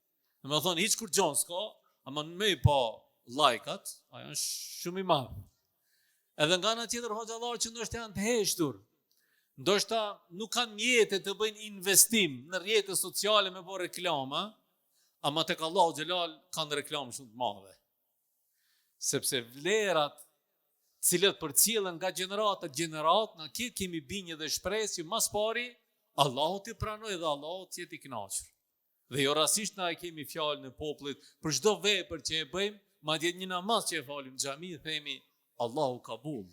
Në më thonë, hiç kur gjon s'ka, ama në me pa lajkat, ajo është shumë i madh. Edhe nga ana tjetër hoxhallar që ndoshta janë të heshtur, ndoshta nuk kanë mjete të bëjnë investim në rrjetet sociale me bërë reklama, ama tek Allahu xhelal kanë reklamë shumë të madhe. Sepse vlerat cilët përcjellen nga gjenerat, na kemi binjë dhe shpresë që mas pari Allahu t'i pranojë dhe Allahu t'jetë i kënaqur. Dhe jo rastisht na e kemi fjalën e popullit për çdo vepër që e bëjmë, madje një namaz që e falim në xhami, themi Allahu kabul.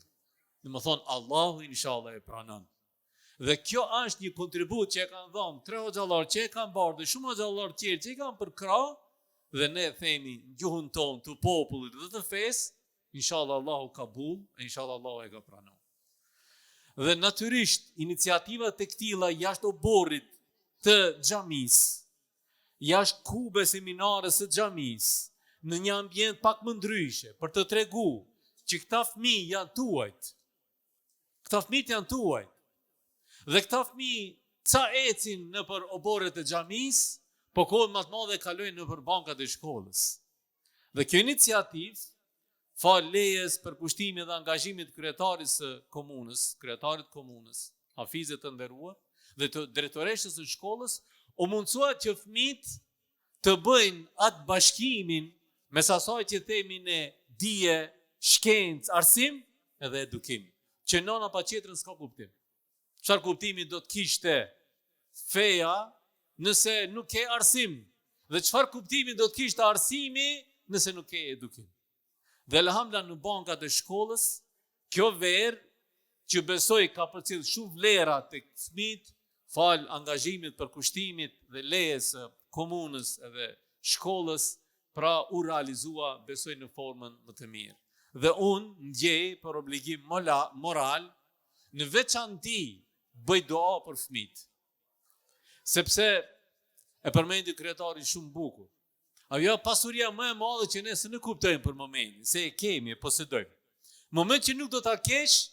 Do të thonë Allahu inshallah e pranon. Dhe kjo është një kontribut që e kanë dhënë 3 hoxhallar që e kanë bardhë, shumë hoxhallar tjerë që i kanë përkrah, dhe ne themi gjuhën tonë të popullit dhe të fesë, inshallah Allahu kabul, inshallah Allahu e ka pranuar. Dhe natyrisht iniciativat e këtilla jashtë oborrit të xhamisë, jashtë kube seminarës së xhamisë, në një ambient pak më ndryshe, për të treguar që këta fëmijë janë tuajt. Këta fëmijë janë tuajt. Dhe këta fëmijë ca ecin në për oborret e xhamisë, po kohën më të madhe kalojnë në për bankat e shkollës. Dhe kjo iniciativë, fal lejes për pushtimin dhe angazhimit kryetarit të komunës, hafizet të nderuar, dhe të drejtoreshës së shkollës, u mundsua që fëmijët të bëjnë atë bashkimin mes asaj që themi ne dije, shkencë, arsim edhe edukim. Që nëna pa tjetrën s'ka kuptim. Çfarë kuptimi do të kishte feja nëse nuk ke arsim? Dhe çfarë kuptimi do të kishte arsimi nëse nuk ke edukim? Dhe elhamdullah në bankat e shkollës, kjo verë që besoj ka përcjell shumë vlera tek fëmijët, fal angazhimit për kushtimit dhe lejes së komunës edhe shkollës, pra u realizua besoj në formën më të mirë. Dhe unë ndjej për obligim moral në veçanti bëj dua për fëmijët. Sepse e përmendi kryetari shumë bukur. Ajo pasuria më e madhe që ne s'e kuptojmë për momentin, se e kemi, e posedojmë. Moment që nuk do ta kesh,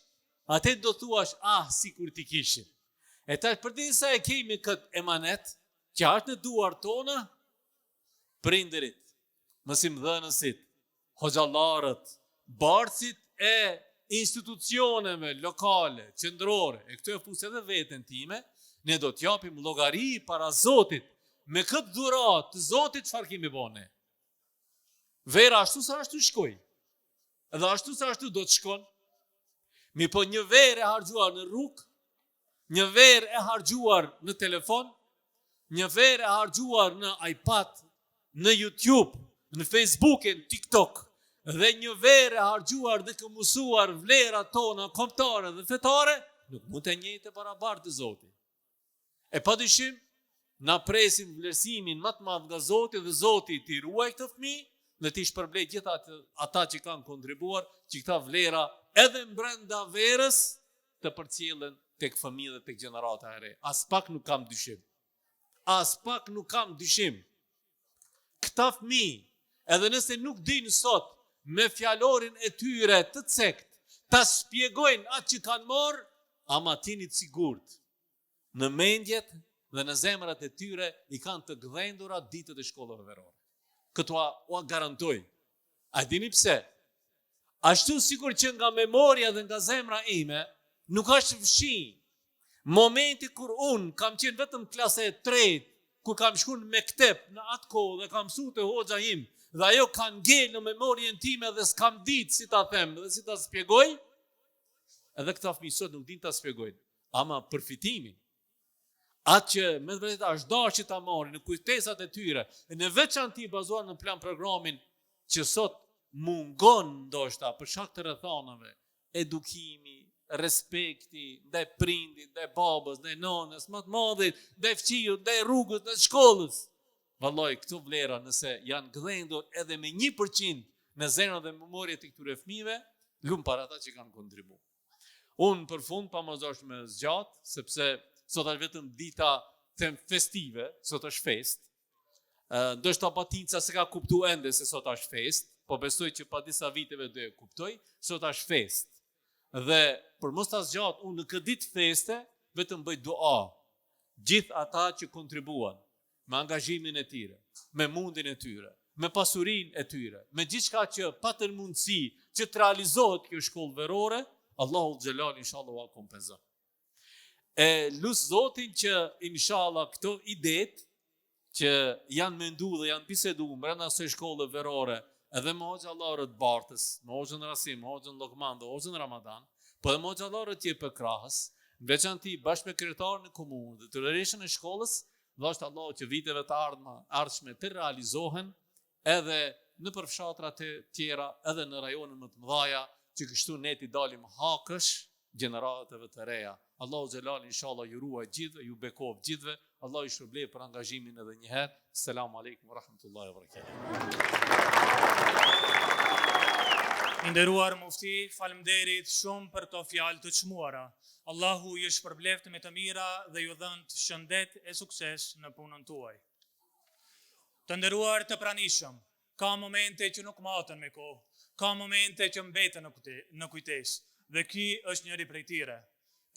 atë do thuash, sikur ti kishin. E tash përdisa e kemi këtë emanet, që është në duar tona, prindërit, mësimdhënësit, hoxhallarët, bartësit e institucioneve lokale, qendrore, e këto e fus edhe veten time, ne do t'japim llogari para Zotit, me këtë dhurat të Zotit çfarë kemi bënë. Vera ashtu sa ashtu shkoj. Edhe ashtu sa ashtu do të shkon. Mi po një verë e harxhuar në rrugë, një verë e harxhuar në telefon, një verë e harxhuar në iPad, në YouTube, në Facebook, në TikTok, dhe një verë e harxhuar dhe këmusuar vlerat tona kombëtare dhe fetare, nuk mund të njëjtë barabartë të Zotit. E padyshim, na presim vlerësimin më të madh nga Zoti dhe Zoti t'i ruaj këtë fëmijë dhe t'i shpërblej gjithë ata që kanë kontribuar që këta vlera edhe brenda verës të përcjellen tek fëmijët dhe tek gjenerata e re. As pak nuk kam dyshim. As pak nuk kam dyshim. Këta fëmijë, edhe nëse nuk dinë sot me fjalorin e tyre të cekt, ta shpjegojnë atë që kanë marrë, ama tini të sigurt. Në mendjet dhe në zemrat e tyre i kanë të gdhendura ditët e shkollave verore. Këto ua garantoj. A dini pse? Ashtu sikur që nga memoria dhe nga zemra ime, nuk është fshi momenti kur unë kam qenë vetëm klase e 3, kur kam shkuar në mektep në atë kohë dhe kam mësuar te hoxha im, dhe ajo ka ngel në memorien time dhe s'kam ditë si ta them dhe si ta shpjegoj, edhe këta fëmijë sot nuk din ta shpjegojnë. Ama përfitimin, atë që me të vërtetë është dashur ta marrin në kujtesat e tyre, në veçanti bazuar në plan programin që sot mungon ndoshta për shkak të rrethanave, edukimi, respekti ndaj prindit, ndaj babës, ndaj nonës, më të madhit, ndaj fëmijës, ndaj rrugës, ndaj shkollës. Vallai këto vlera nëse janë gdhendur edhe me 1% në zemrën dhe memorien e këtyre fëmijëve, lum para ata që kanë kontribuar. Unë për fund pa më zosh me zgjat, sepse sot është vetëm dita festive, sot është fest. Ndoshta patinca se ka kuptu ende se sot është fest, po besoj që pa disa viteve do e kuptoj, sot është fest. Dhe për mos ta zgjat, unë në këtë ditë feste vetëm bëj dua. Gjithë ata që kontribuan me angazhimin e tyre, me mundin e tyre, me pasurinë e tyre, me gjithçka që patën mundësi që të realizohet kjo shkollë verore, Allahu xhelal inshallah ua kompenzon. E lut Zotin që inshallah këto idetë që janë menduar dhe janë biseduar brenda kësaj shkolle verore, edhe me hoxhallarët Bartës, me hoxhën Rasim, me hoxhën Lokman, me hoxhën Ramadan, po edhe me hoxhallarët tjerë për krahës, në veçanti bashkë me kryetarin e komunës dhe tërërishtën e shkollës, dashur Allahu që viteve të ardhshme të realizohen edhe në përfshatrat e tjera, edhe në rajonet më të mëdha, që kështu ne t'i dalim hakësh gjeneratave të reja. Allahu xhelal inshallah ju ruaj gjithë, ju bekov gjithëve. Allah ju shpërblet për angazhimin edhe një herë. Selamu alaikum wa rahmatullahi wa barakatuh. Nderuar mufti, faleminderit shumë për to fjalë të çmuara. Allahu ju shpërbleft me të mira dhe ju dhënë shëndet e sukses në punën tuaj. Të nderuar të pranishëm, ka momente që nuk maten me kohë, ka momente që mbeten në kujtesë, dhe ky është njëri prej tyre.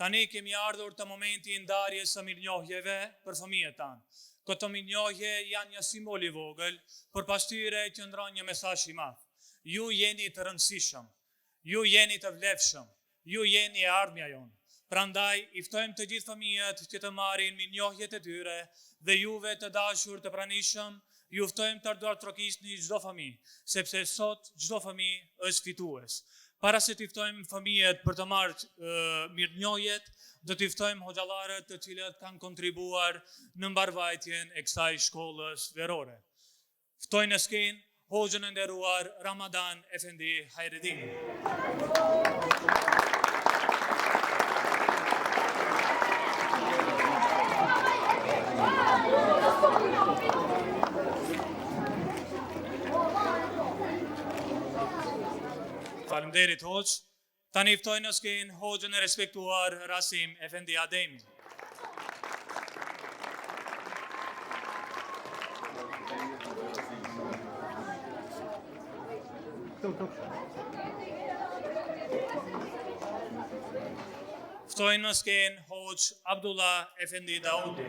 Tani kemi ardhur të momenti i ndarjes së mirënjohjeve për fëmijët tanë. Këto mirënjohje janë një simbol i vogël, por pas tyre qëndron një mesazh i madh. Ju jeni të rëndësishëm, ju jeni të vlefshëm, ju jeni e ardhmja jonë. Prandaj, i ftojmë të gjithë fëmijët që të marrin mirënjohjet e tyre dhe juve të dashur të pranishëm, ju ftojmë të ardhuartrokisni çdo fëmijë, sepse sot çdo fëmijë është fitues. Para se t'i ftojmë fëmijët për të marrë mirënjohjet, do t'i ftojmë hoxhallarët të cilët kanë kontribuar në mbarvajtjen e kësaj shkollës verore. Ftoj në skenë hoxhën e nderuar Ramadan Efendi Hajredini. Faleminderit hoxh. Tani ftoj në skenë hoxhën e respektuar Rasim Efendi Ademi. Ftoj në skenë hoxh Abdullah Efendi Daudi.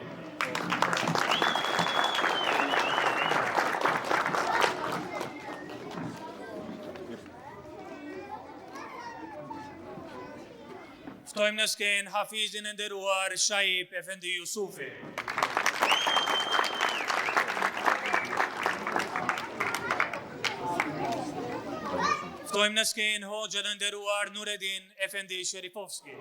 Ftojmë në skenë hafizin e nderuar Shaib Efendi Jusufi. Ftojmë në skenë hoxhën e nderuar Nureddin Efendi Sherifovski.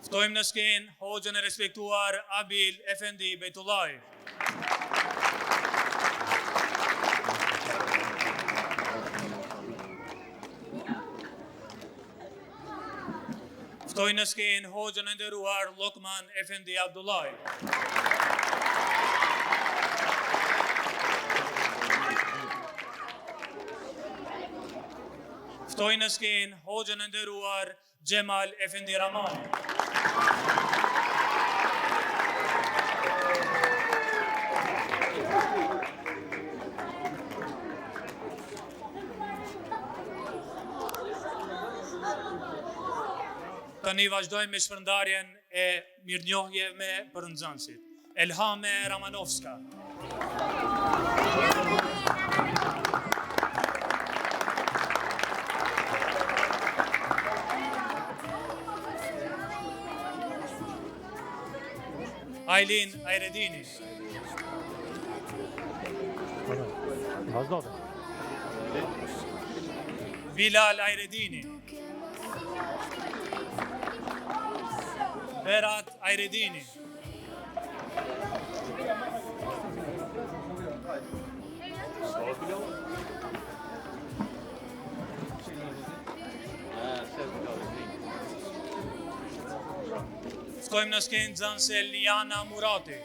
Ftojmë në skenë hoxhën e respektuar Abil Efendi Bejtullaj. Ftoj në skenë hoxhën e nderuar Lokman Efendi Abdullaj. Ftoj në skenë hoxhën e nderuar Gjemal Efendi Ramani. Tani vazhdojmë me shpërndarjen e mirënjohjeve për nxënësit. Elhame Ramanovska. Aylin Ayredini. Bilal Ayredini. Berat Ayredini. Ftojmë në skenë nxënëse Liana Murati.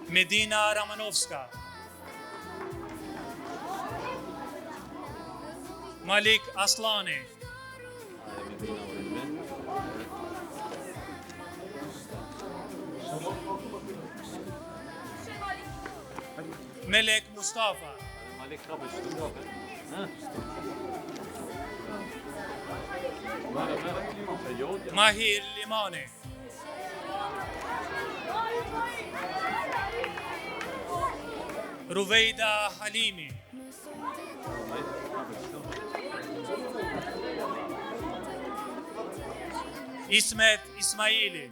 Medina Ramanovska. Malik Aslani. Melek Mustafa. Mahir Limani. Ruveida Halimi. İsmet İsmaili.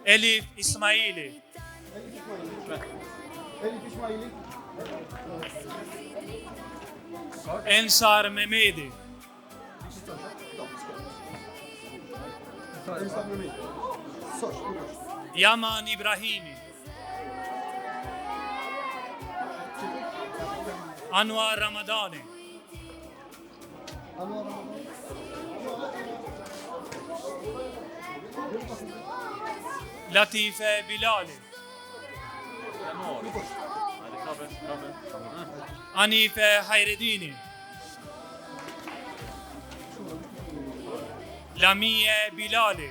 Elif İsmaili. Ensar Mehmedi. Yaman İbrahimi. Anwar Ramadani. Latife Bilali. Anife Hajredini, Lamie Bilali,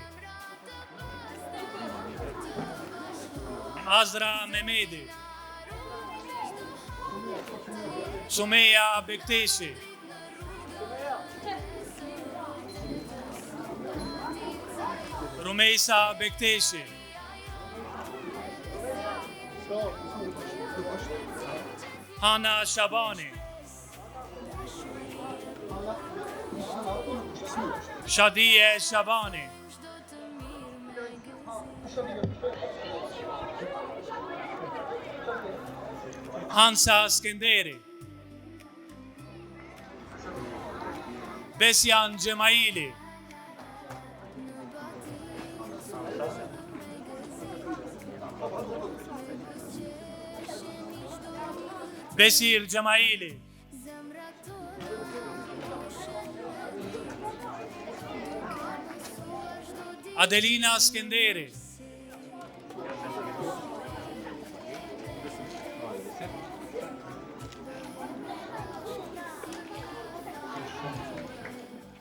Azra Mehmedi, Sumeja Bekteshi, Rumejsa Bekteshi, Hana Shabani, Shadie Shabani, Hansa Skenderi, Besjan Gjemaili, Besir Gjemaili, Adelina Skenderi,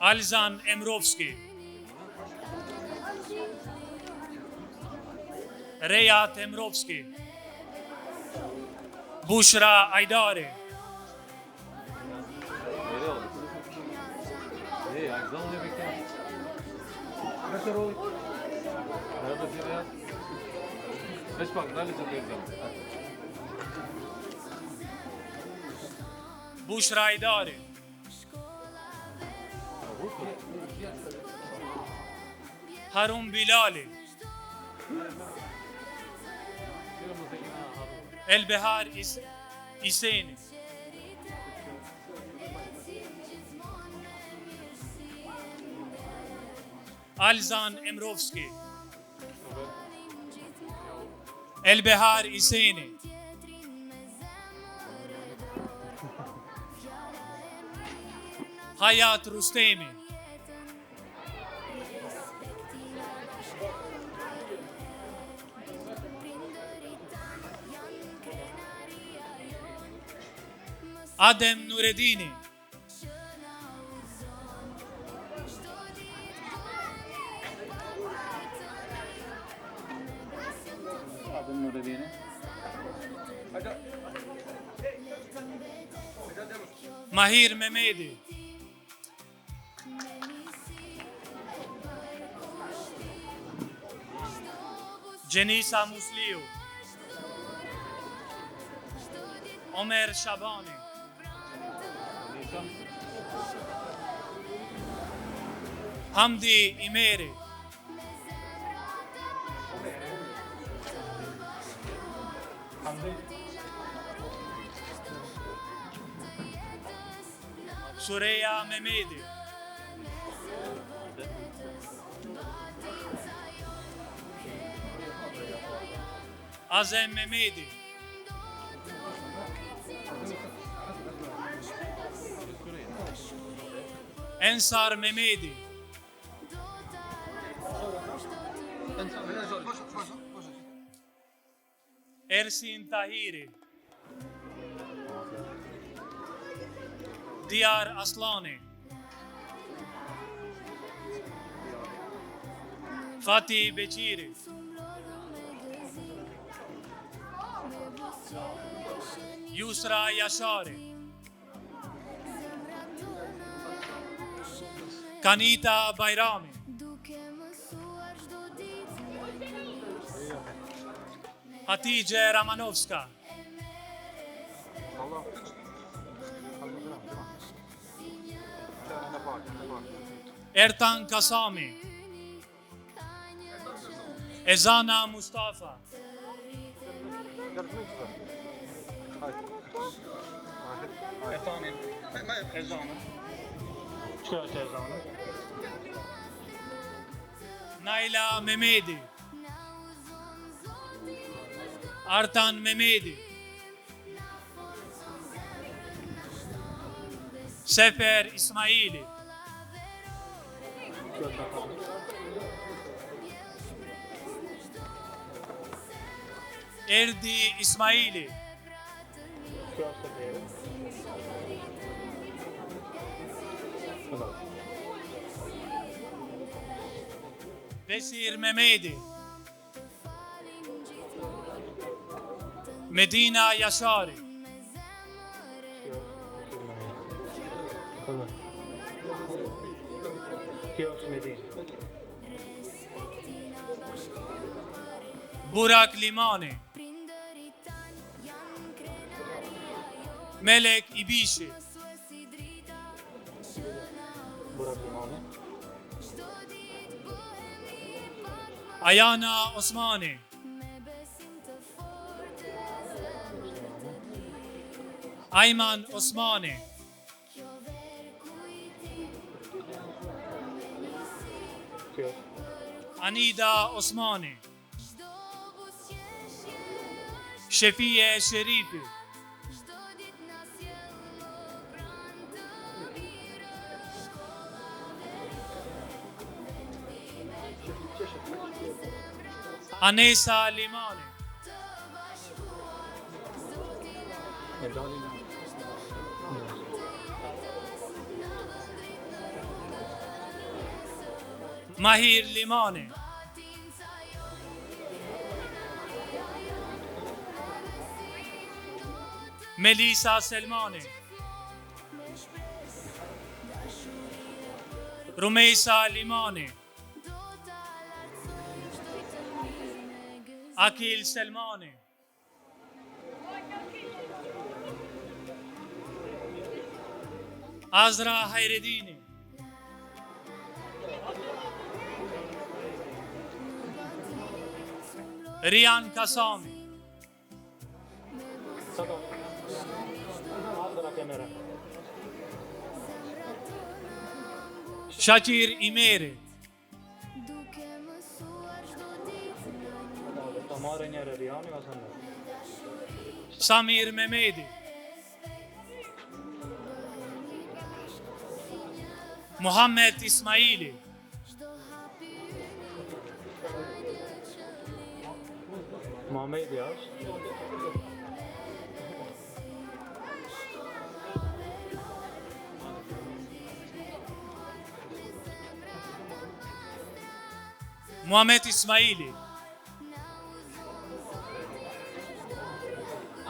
Alzan Emrovski, Rejat Emrovski, Bushra Ajdari, Bushra Ajdari, Harun Bilali, Elbehar Iseni, Alzan Emrovski, Elbehar Iseni, Hayat Rustemi, Adem Nureddini, Mahir Mehmedi, Jenisa Musliu, Omer Shabani, Hamdi Imeri, Sureya Mehmedi, Azem Mehmedi, Ensar Mehmedi, Ersin Tahiri, Diyar Aslani, Fatih Beçiri, Yusra Yashari, Kanita Bayrami, Hatice Ramanovska, Ertan Kasami, Ezana Mustafa, Naila Mehmedi, Artan Mehmedi, Sefer Ismaili, Erdi Ismaili, Besir Mehmeti, Medina Yashari, Burak Limani, Melek Ibishi, Ayana Osmani, Ayman Osmani, Anida Osmani, Shefie Sherifi, Anesa Limani, Mahir Limani, Melisa Selmani, Rumeisa Limani, Akil Selmani, Azra Hayreddini, Rian Kasami, Shakir Imeri, Samir Mehmeti, Muhammed Ismaili, Muhammed Ismaili,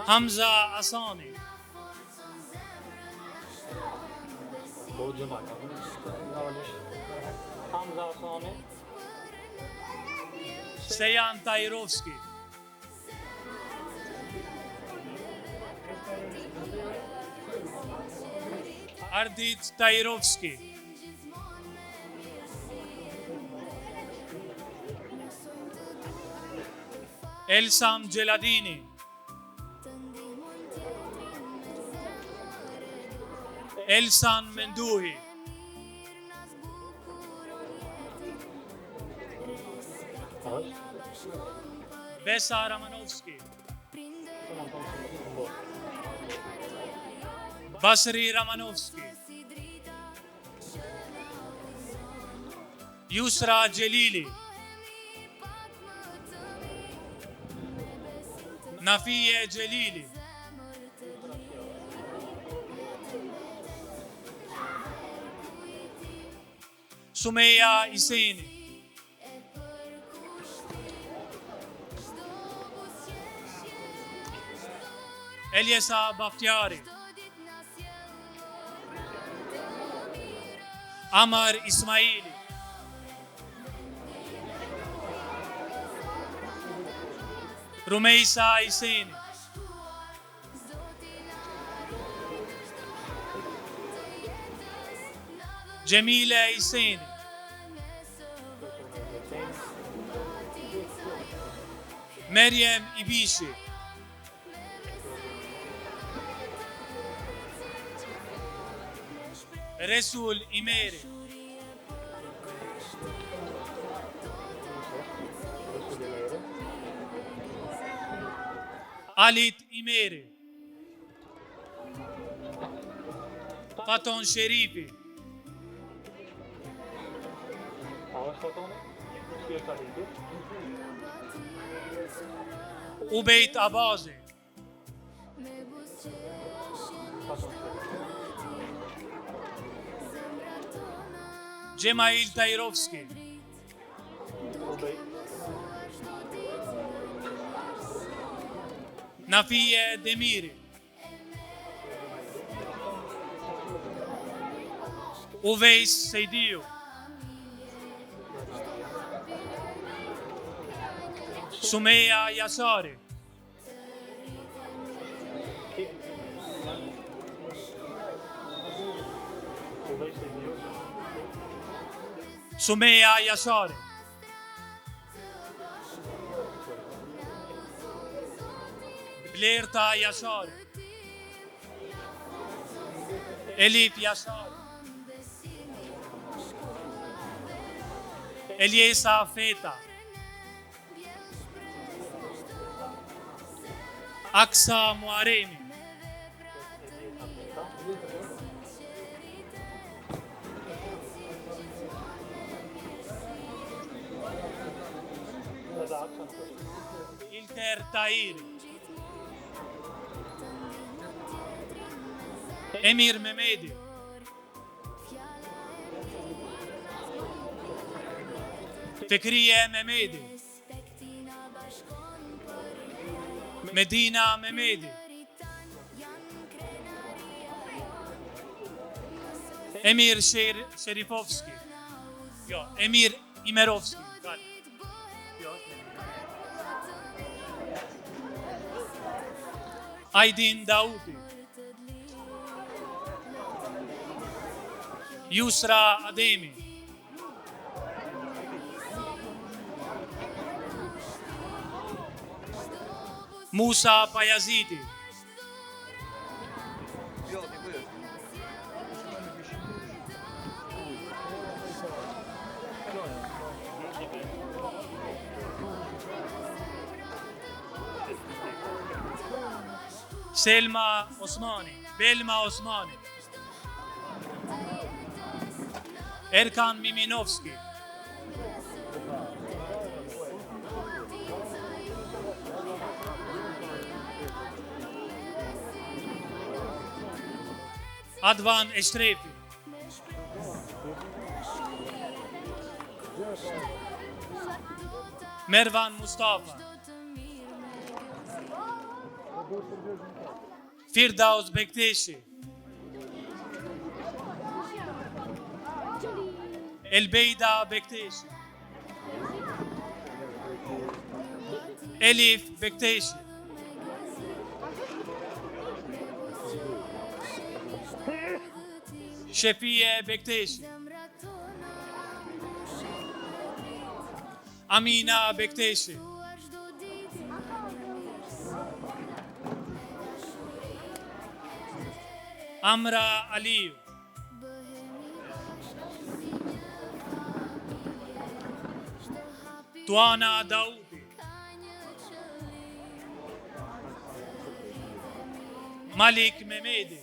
Hamza Asani, Sejan Tajrovski, Ardit Tajrovski, Elsam Gjeladini, Elsan Menduhi, Besa Ramanovski, Basri Ramanovski, Yusra Jelili, Nafiye Jelili, Sumeya Isini, Eliesa Baftiari, Amar Ismaili, Rumeisa Isini, Jamila Isini, Meryem Ibishi, Resul Imeri, Alit Imeri, Faton Sherifi, Ubejt Abazi, Gjemail Tajrovski, Nafije Demiri, Uvejs Sejdiu, Sumeja Jasari, Sumeja Jasari, Blerta Jasari, Elif Jasari, Eliesa Feta, Aksa Muaremi, Ilter Tahiri, Emir Mehmedi, Fikriye Mehmedi, Medina Mehmedi, Emir Sherifovski, Emir Imerovski, Aydin Dauti, Yusra Ademi, Musa Payazidi, Selma Osmani, Belma Osmani, Erkan Miminovski, Advan Eşrefi, Mervan Mustafa, Firdaus Bekteshi, Elbeyda Bekteshi, Elif Bekteshi, Şefiye Bekteshi, Amina Bekteshi, Amra Aliyu, Tuana Daudi, Malik Mehmedi,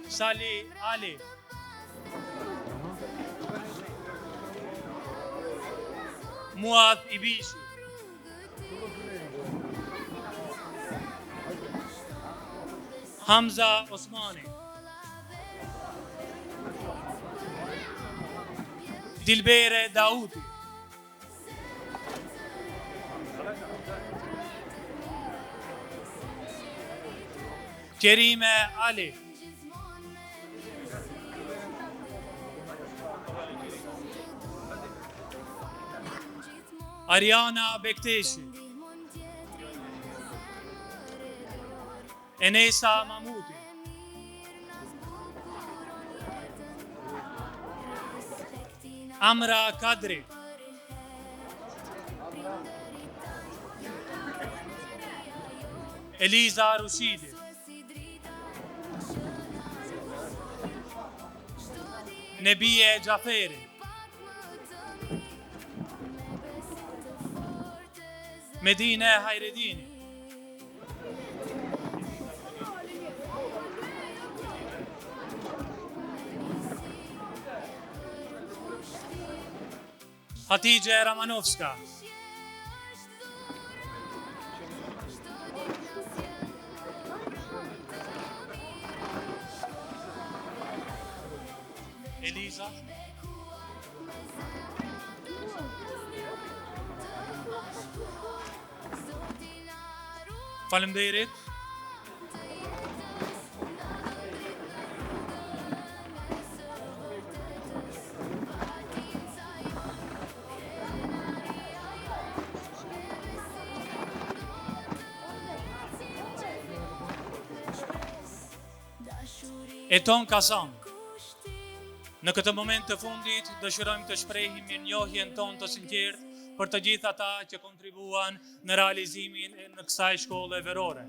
Salih Ali, Muad Ibishi, Hamza Osmani, Dilbere Daudi, Kerime Ali, Ariana Bekteshi, Enesa Mahmudi, Amra Kadri, Eliza Rushidi, Nebiye Jaferi, Medine Hayreddini, Hatice Ramanovska, Eliza. Faleminderit. Eton Kasan. Në këtë moment të fundit, dëshirojmë të shprehim mirënjohjen tonë të sinqertë për të gjithë ata që kontribuan në realizimin në kësaj shkolle verore.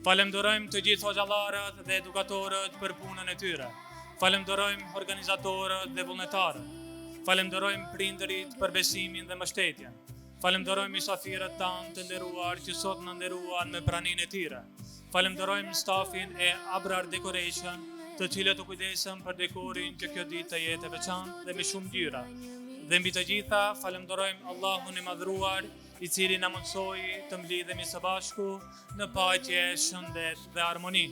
Falenderojmë të gjithë hoxhallarët dhe edukatorët për punën e tyre. Falenderojmë organizatorët dhe vullnetarët. Falenderojmë prindërit për besimin dhe mbështetjen. Falenderojmë mysafirët tanë të nderuar që sot na nderuan me praninë e tyre. Falenderojmë stafin e Abrar Decoration, të cilët u kujdesën për dekorin që kjo ditë të jetë e veçantë dhe me shumë ngjyra. Dhe mbi të gjitha, falenderojmë Allahun e madhruar, i cili na mundsoi të mblidhemi së bashku në paqe, shëndet dhe harmoni.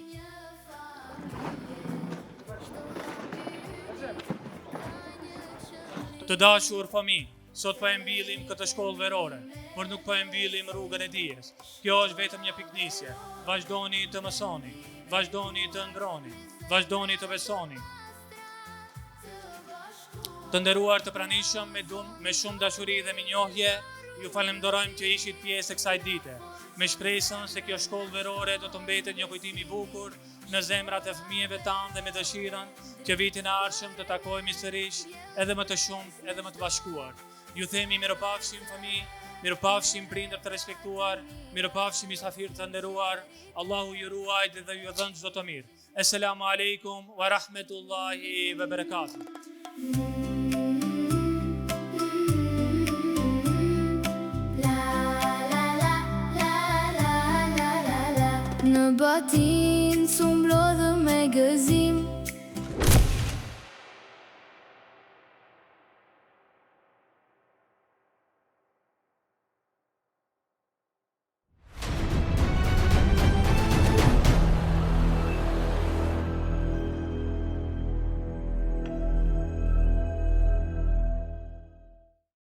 Të dashur fëmijë, sot po e mbyllim këtë shkollë verore, por nuk po e mbyllim rrugën e dijes. Kjo është vetëm një piknisje. Vazhdoni të mësoni, vazhdoni të ndroni, vazhdoni të besoni. Të nderuar të pranishëm me shumë dashuri dhe mirënjohje, ju falenderojmë që ishit pjesë e kësaj dite, me shpresën se kjo shkollë verore do të mbetet një kujtim i bukur në zemrat e fëmijëve tanë dhe me dëshirën që vitin e ardhshëm të takojmë sërish edhe më të shumtë, edhe më të bashkuar. Ju themi mirupafshim fëmijë, mirupafshim prindër të respektuar, mirupafshim mysafirë të nderuar, Allahu ju ruajt dhe ju dhënë çdo të mirë. Assalamu alaikum wa rahmetullahi wa barakatuh. Në batin s'u mblodhë me gëzim,